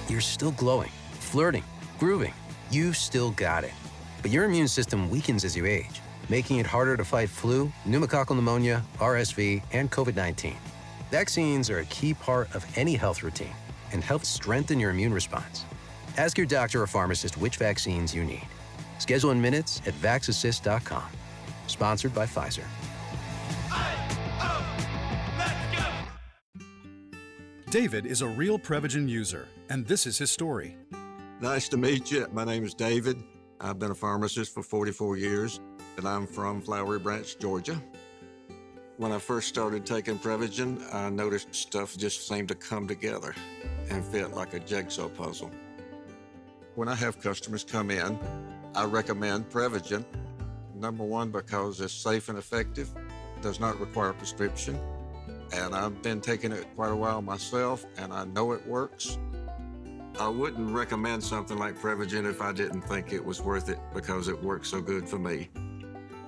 You're still glowing, flirting, grooving. You've still got it. But your immune system weakens as you age, making it harder to fight flu, pneumococcal pneumonia, RSV, and COVID-19. Vaccines are a key part of any health routine and help strengthen your immune response. Ask your doctor or pharmacist which vaccines you need. Schedule in minutes at vaxassist.com. Sponsored by Pfizer. David is a real Prevagen user, and this is his story. Nice to meet you. My name is David. I've been a pharmacist for 44 years, and I'm from Flowery Branch, Georgia. When I first started taking Prevagen, I noticed stuff just seemed to come together and fit like a jigsaw puzzle. When I have customers come in, I recommend Prevagen. Number one, because it's safe and effective, does not require a prescription, and I've been taking it quite a while myself, and I know it works. I wouldn't recommend something like Prevagen if I didn't think it was worth it because it works so good for me.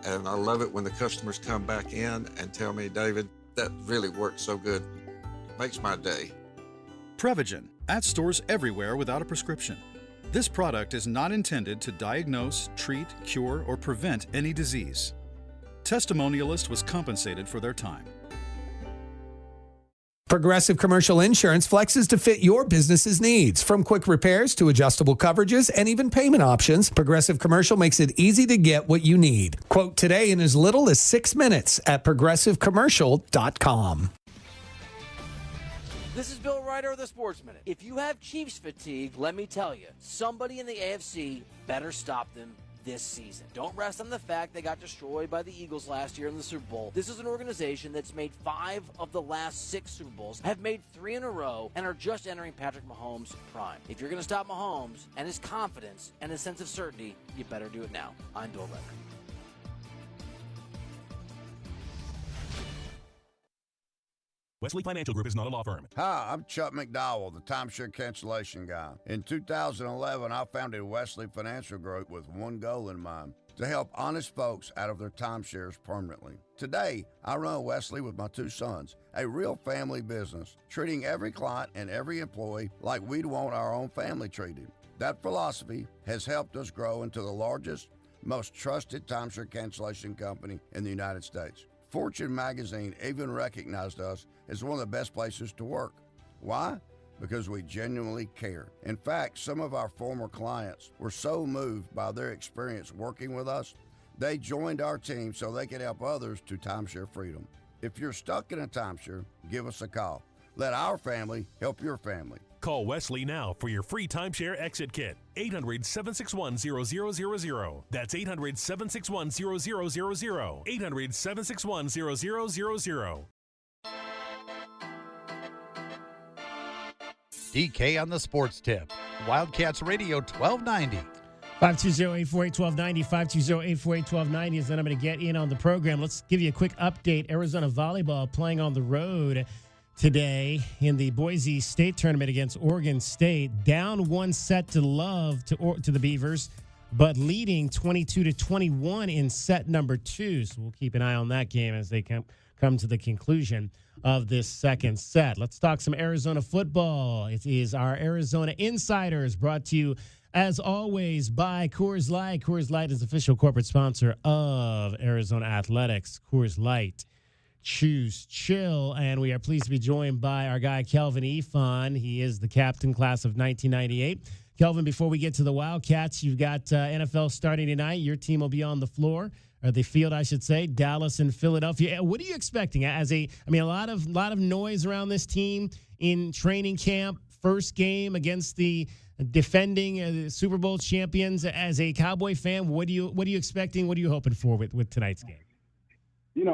And I love it when the customers come back in and tell me, David, that really works so good. Makes my day. Prevagen, at stores everywhere without a prescription. This product is not intended to diagnose, treat, cure, or prevent any disease. Testimonialist was compensated for their time. Progressive Commercial Insurance flexes to fit your business's needs. From quick repairs to adjustable coverages and even payment options, Progressive Commercial makes it easy to get what you need. Quote today in as little as 6 minutes at progressivecommercial.com. This is Bill Ryder of the Sports Minute. If you have Chiefs fatigue, let me tell you, somebody in the AFC better stop them this season. Don't rest on the fact they got destroyed by the Eagles last year in the Super Bowl. This is an organization that's made 5 of the last 6 Super Bowls, have made 3 in a row, and are just entering Patrick Mahomes' prime. If you're going to stop Mahomes and his confidence and his sense of certainty, you better do it now. I'm Bill Ryder. Wesley Financial Group is not a law firm. Hi, I'm Chuck McDowell, the timeshare cancellation guy. In 2011, I founded Wesley Financial Group with one goal in mind, to help honest folks out of their timeshares permanently. Today, I run Wesley with my 2 sons, a real family business, treating every client and every employee like we'd want our own family treated. That philosophy has helped us grow into the largest, most trusted timeshare cancellation company in the United States. Fortune magazine even recognized us as one of the best places to work. Why? Because we genuinely care. In fact, some of our former clients were so moved by their experience working with us, they joined our team so they could help others to timeshare freedom. If you're stuck in a timeshare, give us a call. Let our family help your family. Call Wesley now for your free timeshare exit kit. 800-761-0000. That's 800-761-0000. 800-761-0000. DK on the sports tip. Wildcats Radio 1290. 520-848-1290, 520-848-1290 is the number to get in on the program. Let's give you a quick update. Arizona volleyball playing on the road today in the Boise State tournament against Oregon State. Down 1 set to love to the Beavers, but leading 22-21 in set number 2. So we'll keep an eye on that game as they come to the conclusion of this second set. Let's talk some Arizona football. It is our Arizona Insiders, brought to you as always by Coors Light. Coors Light is official corporate sponsor of Arizona Athletics. Coors Light, choose chill. And we are pleased to be joined by our guy Kelvin Ifan. He is the captain, class of 1998. Kelvin, before we get to the Wildcats, you've got NFL starting tonight. Your team will be on the floor, or the field, I should say, Dallas and Philadelphia. What are you expecting? A lot of noise around this team in training camp. First game against the defending Super Bowl champions. As a Cowboy fan, what are you expecting? What are you hoping for with tonight's game?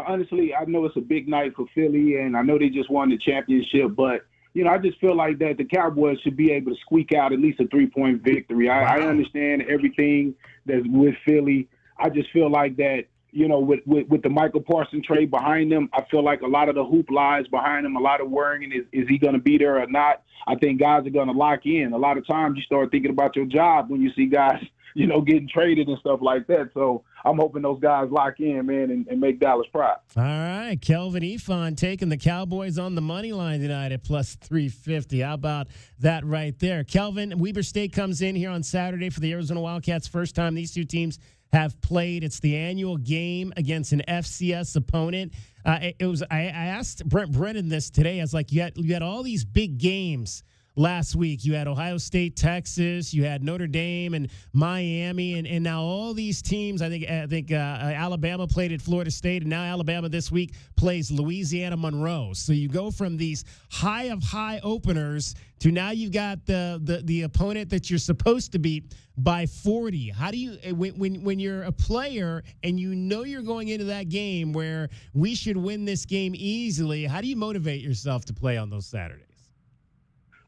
Honestly, I know it's a big night for Philly, and I know they just won the championship, but I just feel like that the Cowboys should be able to squeak out at least a 3-point victory. I understand everything that's with Philly. I just feel like that, with the Michael Parsons trade behind them, I feel like a lot of the hoop lies behind him, a lot of worrying, is he going to be there or not? I think guys are going to lock in. A lot of times you start thinking about your job when you see guys, getting traded and stuff like that. So I'm hoping those guys lock in, man, and make Dallas proud. All right, Kelvin Ifan taking the Cowboys on the money line tonight at plus 350. How about that right there? Kelvin, Weber State comes in here on Saturday for the Arizona Wildcats. First time these two teams have played. It's the annual game against an FCS opponent. I asked Brent Brennan this today. I was like, you had all these big games last week. You had Ohio State, Texas. You had Notre Dame and Miami, and now all these teams. I think Alabama played at Florida State, and now Alabama this week plays Louisiana Monroe. So you go from these high of high openers to now you've got the opponent that you're supposed to beat by 40. How do you, when you're a player and you're going into that game where we should win this game easily, how do you motivate yourself to play on those Saturdays?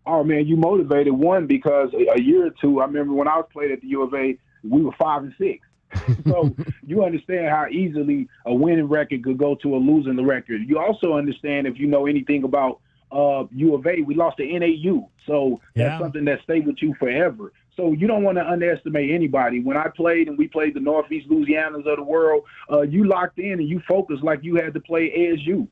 Oh, man, you motivated, one, because a year or two, I remember when I was playing at the U of A, we were 5-6. So you understand how easily a winning record could go to a losing record. You also understand, if you know anything about U of A, we lost to NAU. So that's something that stayed with you forever. So you don't want to underestimate anybody. When I played and we played the Northeast Louisianas of the world, you locked in and you focused like you had to play ASU.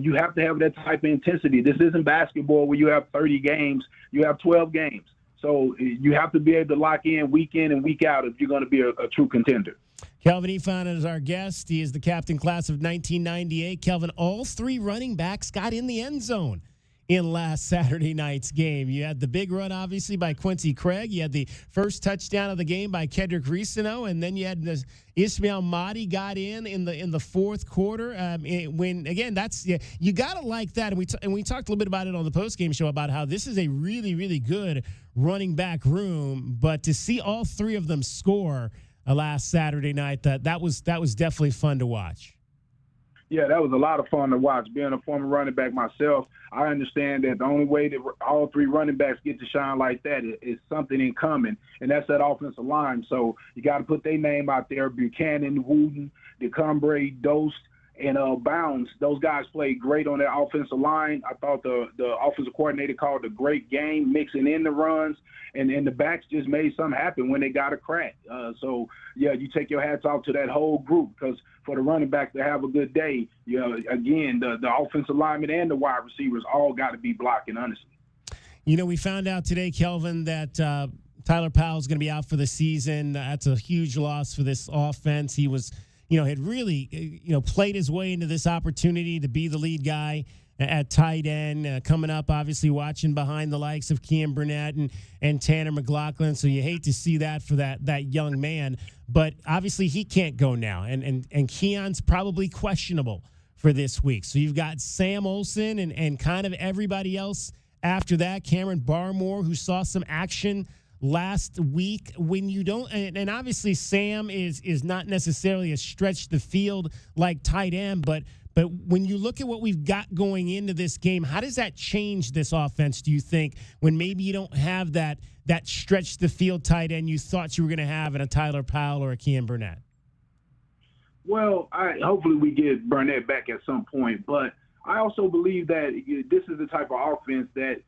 You have to have that type of intensity. This isn't basketball where you have 30 games. You have 12 games. So you have to be able to lock in week and week out if you're going to be a true contender. Kelvin Efon is our guest. He is the captain class of 1998. Kelvin, all three running backs got in the end zone in last Saturday night's game. You had the big run, obviously, by Quincy Craig. You had the first touchdown of the game by Kedrick Ricino, and then you had Ismail Mahdi got in the fourth quarter. When again, that's you gotta like that. And we talked a little bit about it on the postgame show about how this is a really, really good running back room. But to see all three of them score last Saturday night, that was definitely fun to watch. Yeah, that was a lot of fun to watch. Being a former running back myself, I understand that the only way that all three running backs get to shine like that is something in common, and that's that offensive line. So you got to put their name out there. Buchanan, Wooten, DeCumbre, Dost, and Bounds. Those guys played great on that offensive line. I thought the offensive coordinator called a great game, mixing in the runs, and the backs just made something happen when they got a crack. So, yeah, you take your hats off to that whole group, because for the running back to have a good day, again, the offensive linemen and the wide receivers all got to be blocking, honestly. We found out today, Kelvin, that Tyler Powell's going to be out for the season. That's a huge loss for this offense. He was had really, played his way into this opportunity to be the lead guy at tight end, coming up, obviously watching behind the likes of Kean Burnett and Tanner McLaughlin. So you hate to see that for that young man. But obviously he can't go now. And Keon's probably questionable for this week. So you've got Sam Olsen and kind of everybody else after that. Cameron Barmore, who saw some action last week. When you don't, and obviously Sam is not necessarily a stretch the field like tight end, but when you look at what we've got going into this game, how does that change this offense, do you think, when maybe you don't have that stretch the field tight end you thought you were going to have in a Tyler Powell or a Kean Burnett? Well, hopefully we get Burnett back at some point, but I also believe that this is the type of offense that,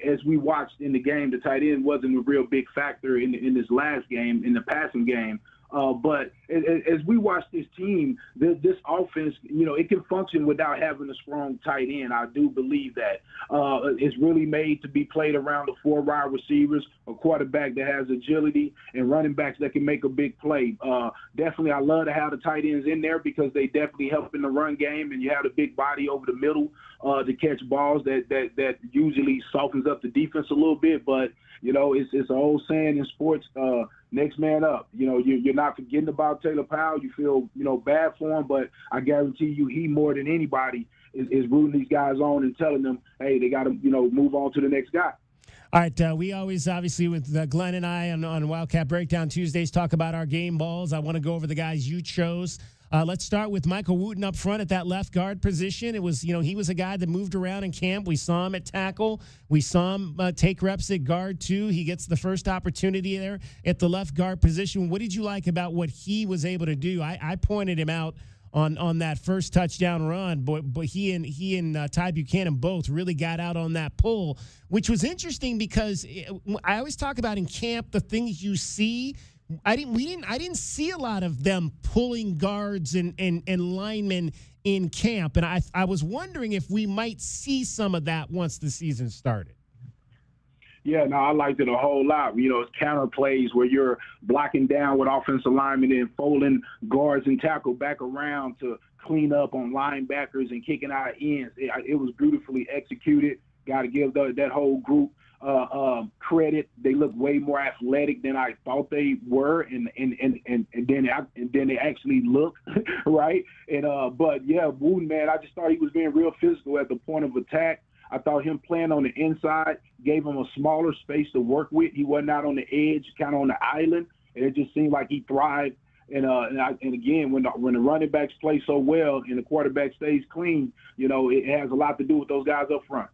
as we watched in the game, the tight end wasn't a real big factor in this last game, in the passing game. But as we watch this team, this offense, it can function without having a strong tight end. I do believe that. It's really made to be played around the four wide receivers, a quarterback that has agility, and running backs that can make a big play. Definitely, I love to have the tight ends in there because they definitely help in the run game, and you have a big body over the middle to catch balls that usually softens up the defense a little bit. But, it's an old saying in sports, next man up. You're not forgetting about Taylor Powell. You feel, bad for him, but I guarantee you he more than anybody is rooting these guys on and telling them, hey, they got to, move on to the next guy. All right, we always, obviously, with Glenn and I on Wildcat Breakdown Tuesdays, talk about our game balls. I want to go over the guys you chose. Let's start with Michael Wooten up front at that left guard position. It was, he was a guy that moved around in camp. We saw him at tackle. We saw him take reps at guard, too. He gets the first opportunity there at the left guard position. What did you like about what he was able to do? I pointed him out on that first touchdown run, but he and Ty Buchanan both really got out on that pull, which was interesting because I always talk about in camp the things you see. I didn't see a lot of them pulling guards and linemen in camp, and I was wondering if we might see some of that once the season started. Yeah, no, I liked it a whole lot. It's counter plays where you're blocking down with offensive linemen and folding guards and tackle back around to clean up on linebackers and kicking out ends. It was beautifully executed. Got to give that whole group credit. They look way more athletic than I thought they were, and then they actually look right. But yeah, Wooten, man, I just thought he was being real physical at the point of attack. I thought him playing on the inside gave him a smaller space to work with. He wasn't out on the edge, kind of on the island, and it just seemed like he thrived. And again, when the running backs play so well and the quarterback stays clean, it has a lot to do with those guys up front.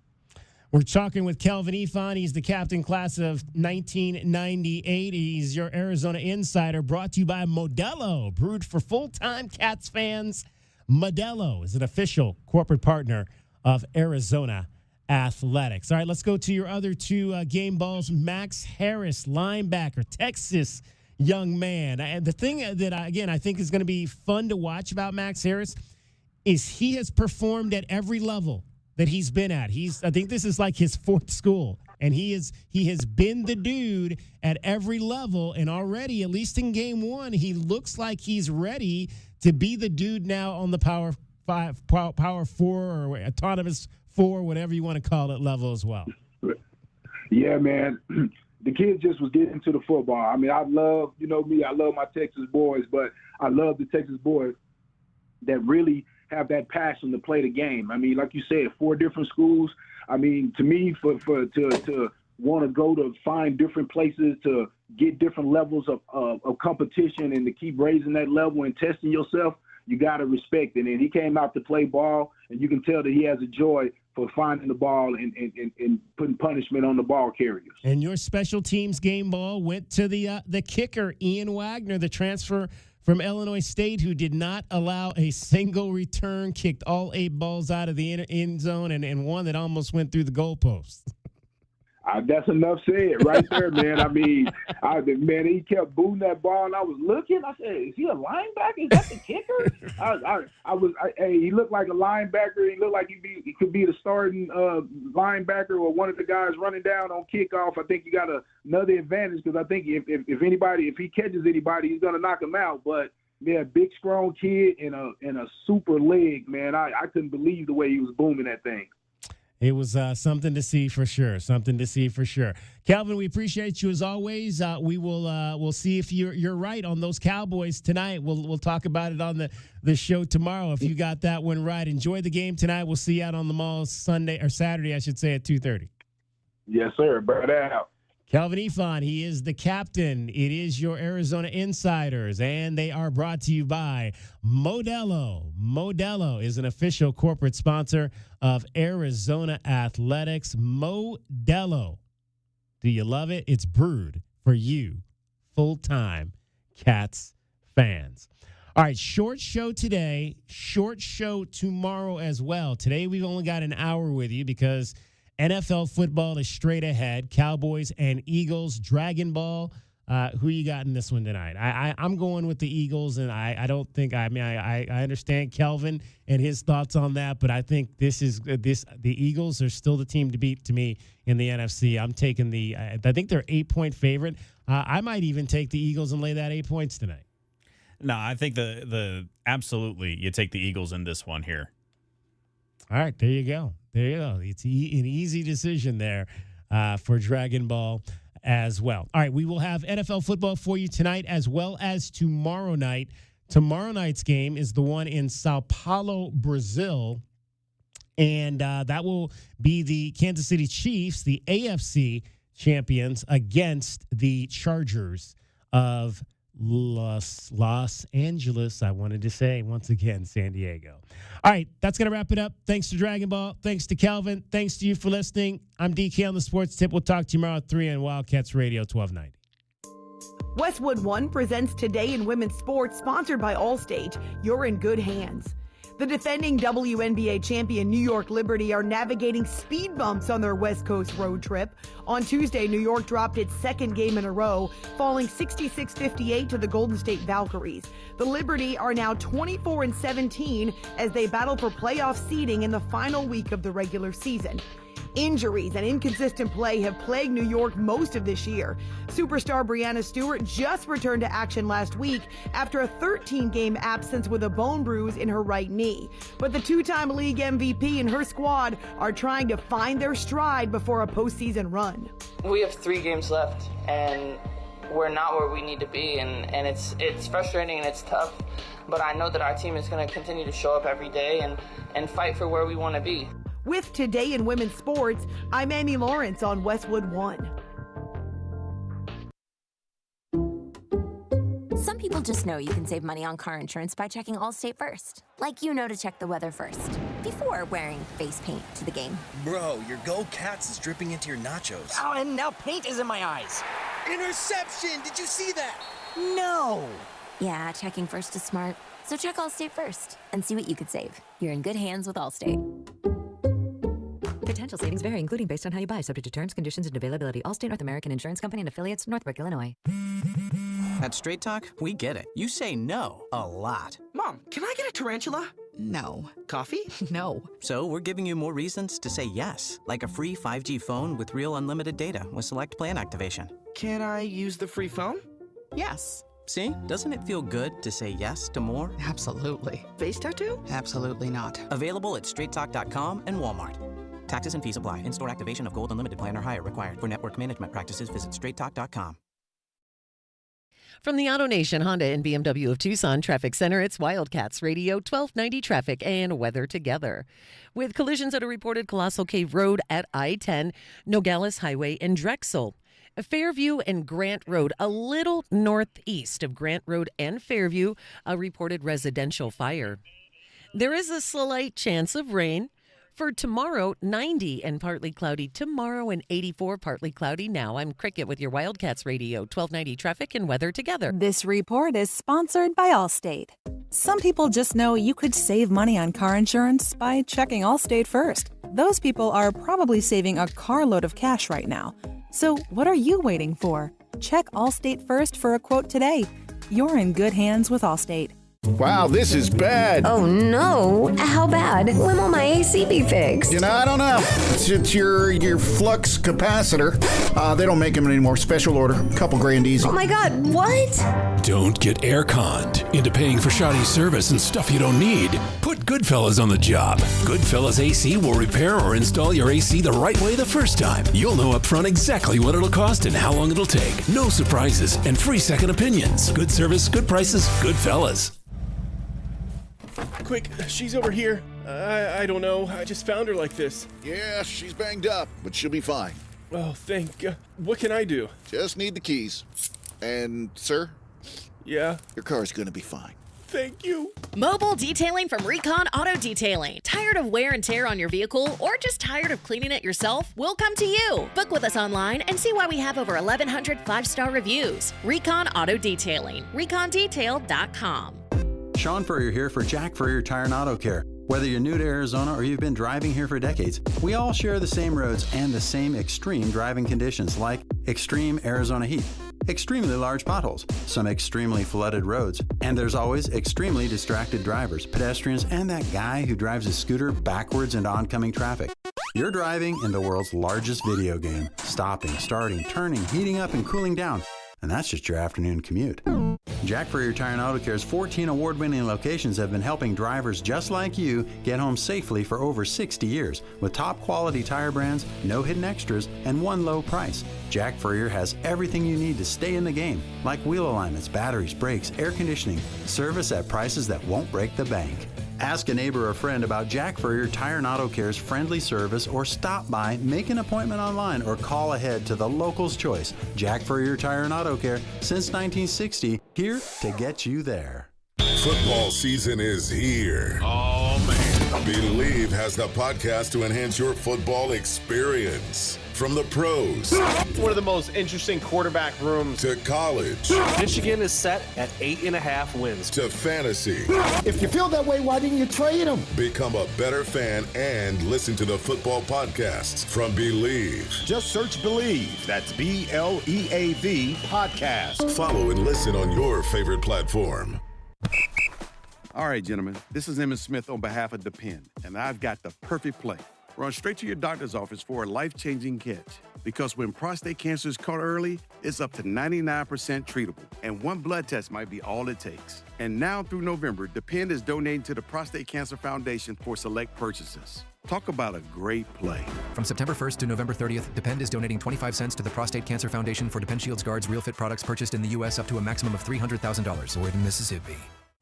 We're talking with Kelvin Ifan. He's the captain class of 1998. He's your Arizona insider, brought to you by Modelo, brewed for full-time Cats fans. Modelo is an official corporate partner of Arizona Athletics. All right, let's go to your other two game balls. Max Harris, linebacker, Texas young man. And the thing that, I think is going to be fun to watch about Max Harris is he has performed at every level that he's been at. I think this is like his fourth school, and he has been the dude at every level, and already, at least in game one, he looks like he's ready to be the dude now on the Power 4 or autonomous 4, whatever you want to call it, level as well. Yeah, man. The kid just was getting to the football. I mean, I love my Texas boys, but I love the Texas boys that really have that passion to play the game. I mean, like you said, 4 different schools. I mean, to me, to want to go to find different places to get different levels of competition and to keep raising that level and testing yourself, you got to respect it. And he came out to play ball, and you can tell that he has a joy for finding the ball and putting punishment on the ball carriers. And your special teams game ball went to the kicker, Ian Wagner, the transfer from Illinois State, who did not allow a single return, kicked all 8 balls out of the end zone, and one that almost went through the goalpost. That's enough said right there, man. I mean, he kept booting that ball, and I was looking. I said, "Is he a linebacker? Is that the kicker?" He looked like a linebacker. He looked like he could be the starting linebacker or one of the guys running down on kickoff. I think you got another advantage because I think if he catches anybody, he's gonna knock him out. But yeah, big strong kid and a super leg, man. I couldn't believe the way he was booming that thing. It was something to see for sure. Calvin, we appreciate you as always. We'll see if you're right on those Cowboys tonight. We'll talk about it on the show tomorrow if you got that one right. Enjoy the game tonight. We'll see you out on the mall Saturday, I should say, at 2:30. Yes, sir. Burn out. Kelvin Ifan, he is the captain. It is your Arizona Insiders, and they are brought to you by Modelo. Modelo is an official corporate sponsor of Arizona Athletics. Modelo. Do you love it? It's brewed for you, full-time Cats fans. All right, short show today, short show tomorrow as well. Today we've only got an hour with you because NFL football is straight ahead. Cowboys and Eagles, Dragon Ball. Who you got in this one tonight? I'm going with the Eagles, and I understand Kelvin and his thoughts on that, but I think the Eagles are still the team to beat to me in the NFC. I'm taking I think they're 8-point favorite. I might even take the Eagles and lay that 8 points tonight. No, I think absolutely you take the Eagles in this one here. All right, there you go. It's an easy decision there for Dragon Ball as well. All right, we will have NFL football for you tonight as well as tomorrow night. Tomorrow night's game is the one in Sao Paulo, Brazil, and that will be the Kansas City Chiefs, the AFC champions, against the Chargers of Los Angeles. I wanted to say once again, San Diego. All right, that's going to wrap it up. Thanks to Dragon Ball. Thanks to Calvin. Thanks to you for listening. I'm DK on the Sports Tip. We'll talk to you tomorrow at 3 on Wildcats Radio 1290. Westwood One presents Today in Women's Sports, sponsored by Allstate. You're in good hands. The defending WNBA champion New York Liberty are navigating speed bumps on their West Coast road trip. On Tuesday, New York dropped its second game in a row, falling 66-58 to the Golden State Valkyries. The Liberty are now 24-17 as they battle for playoff seeding in the final week of the regular season. Injuries and inconsistent play have plagued New York most of this year. Superstar Breanna Stewart just returned to action last week after a 13-game absence with a bone bruise in her right knee. But the two-time league MVP and her squad are trying to find their stride before a postseason run. We have 3 games left, and we're not where we need to be, and it's frustrating and it's tough. But I know that our team is going to continue to show up every day and fight for where we want to be. With Today in Women's Sports, I'm Amy Lawrence on Westwood One. Some people just know you can save money on car insurance by checking Allstate first. Like you know to check the weather first, before wearing face paint to the game. Bro, your Go Cats is dripping into your nachos. Oh, and now paint is in my eyes. Interception! Did you see that? No! Yeah, checking first is smart. So check Allstate first and see what you could save. You're in good hands with Allstate. Potential savings vary, including based on how you buy, subject to terms, conditions, and availability. Allstate North American Insurance Company and affiliates, Northbrook, Illinois. At Straight Talk, we get it. You say no a lot. Mom, can I get a tarantula? No. Coffee? No. So we're giving you more reasons to say yes, like a free 5G phone with real unlimited data with select plan activation. Can I use the free phone? Yes. See? Doesn't it feel good to say yes to more? Absolutely. Face tattoo? Absolutely not. Available at straighttalk.com and Walmart. Taxes and fees apply. In-store activation of Gold Unlimited plan or higher required. For network management practices, visit straighttalk.com. From the Auto Nation Honda and BMW of Tucson Traffic Center, it's Wildcats Radio 1290 traffic and weather together. With collisions at a reported Colossal Cave Road at I-10, Nogales Highway, and Drexel. Fairview and Grant Road, a little northeast of Grant Road and Fairview, a reported residential fire. There is a slight chance of rain. For tomorrow, 90 and partly cloudy. Tomorrow and 84, partly cloudy. Now I'm Cricket with your Wildcats Radio 1290 traffic and weather together. This report is sponsored by Allstate. Some people just know you could save money on car insurance by checking Allstate first. Those people are probably saving a carload of cash right now. So what are you waiting for? Check Allstate first for a quote today. You're in good hands with Allstate. Wow, this is bad. Oh no, how bad? When will my AC be fixed? You know, I don't know. It's your flux capacitor. They don't make them anymore. Special order. Couple grand easy. Oh my god, what? Don't get air conned into paying for shoddy service and stuff you don't need. Put Goodfellas on the job. Goodfellas AC will repair or install your AC the right way the first time. You'll know up front exactly what it'll cost and how long it'll take. No surprises and free second opinions. Good service, good prices, Goodfellas. Quick, she's over here. I don't know. I just found her like this. Yeah, she's banged up, but she'll be fine. Oh, thank God. What can I do? Just need the keys. And, sir? Yeah? Your car's gonna be fine. Thank you. Mobile detailing from Recon Auto Detailing. Tired of wear and tear on your vehicle or just tired of cleaning it yourself? We'll come to you. Book with us online and see why we have over 1,100 5-star reviews. Recon Auto Detailing. ReconDetail.com. Sean Furrier here for Jack Furrier Tire and Auto Care. Whether you're new to Arizona or you've been driving here for decades, we all share the same roads and the same extreme driving conditions like extreme Arizona heat, extremely large potholes, some extremely flooded roads, and there's always extremely distracted drivers, pedestrians, and that guy who drives his scooter backwards into oncoming traffic. You're driving in the world's largest video game, stopping, starting, turning, heating up, and cooling down. And that's just your afternoon commute. Jack Furrier Tire and Auto Care's 14 award-winning locations have been helping drivers just like you get home safely for over 60 years. With top-quality tire brands, no hidden extras, and one low price. Jack Furrier has everything you need to stay in the game, like wheel alignments, batteries, brakes, air conditioning, service at prices that won't break the bank. Ask a neighbor or friend about Jack Furrier Tire and Auto Care's friendly service or stop by, make an appointment online, or call ahead to the local's choice. Jack Furrier Tire and Auto Care, since 1960, here to get you there. Football season is here. Oh, man. Believe has the podcast to enhance your football experience. From the pros. One of the most interesting quarterback rooms. To college. Michigan is set at 8.5 wins. To fantasy. If you feel that way, why didn't you trade him? Become a better fan and listen to the football podcasts from Believe. Just search Believe. That's BLEAV podcast. Follow and listen on your favorite platform. All right, gentlemen, this is Emmett Smith on behalf of Depend, and I've got the perfect play. Run straight to your doctor's office for a life-changing catch. Because when prostate cancer is caught early, it's up to 99% treatable, and one blood test might be all it takes. And now through November, Depend is donating to the Prostate Cancer Foundation for select purchases. Talk about a great play. From September 1st to November 30th, Depend is donating 25 cents to the Prostate Cancer Foundation for Depend Shields Guards Real Fit products purchased in the U.S. up to a maximum of $300,000. Or in Mississippi.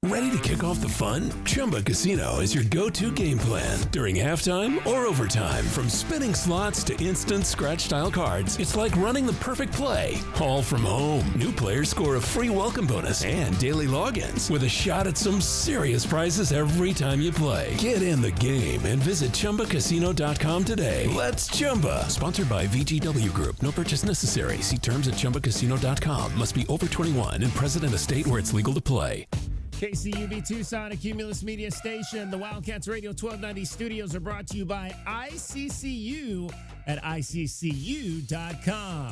Ready to kick off the fun? Chumba Casino is your go-to game plan during halftime or overtime. From spinning slots to instant scratch-style cards, it's like running the perfect play, all from home. New players score a free welcome bonus and daily logins with a shot at some serious prizes every time you play. Get in the game and visit ChumbaCasino.com today. Let's Chumba. Sponsored by VGW Group. No purchase necessary. See terms at ChumbaCasino.com. Must be over 21 and present in a state where it's legal to play. KCUB Tucson, a Cumulus Media Station. The Wildcats Radio 1290 studios are brought to you by ICCU at ICCU.com.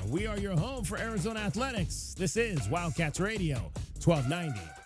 We are your home for Arizona athletics. This is Wildcats Radio 1290.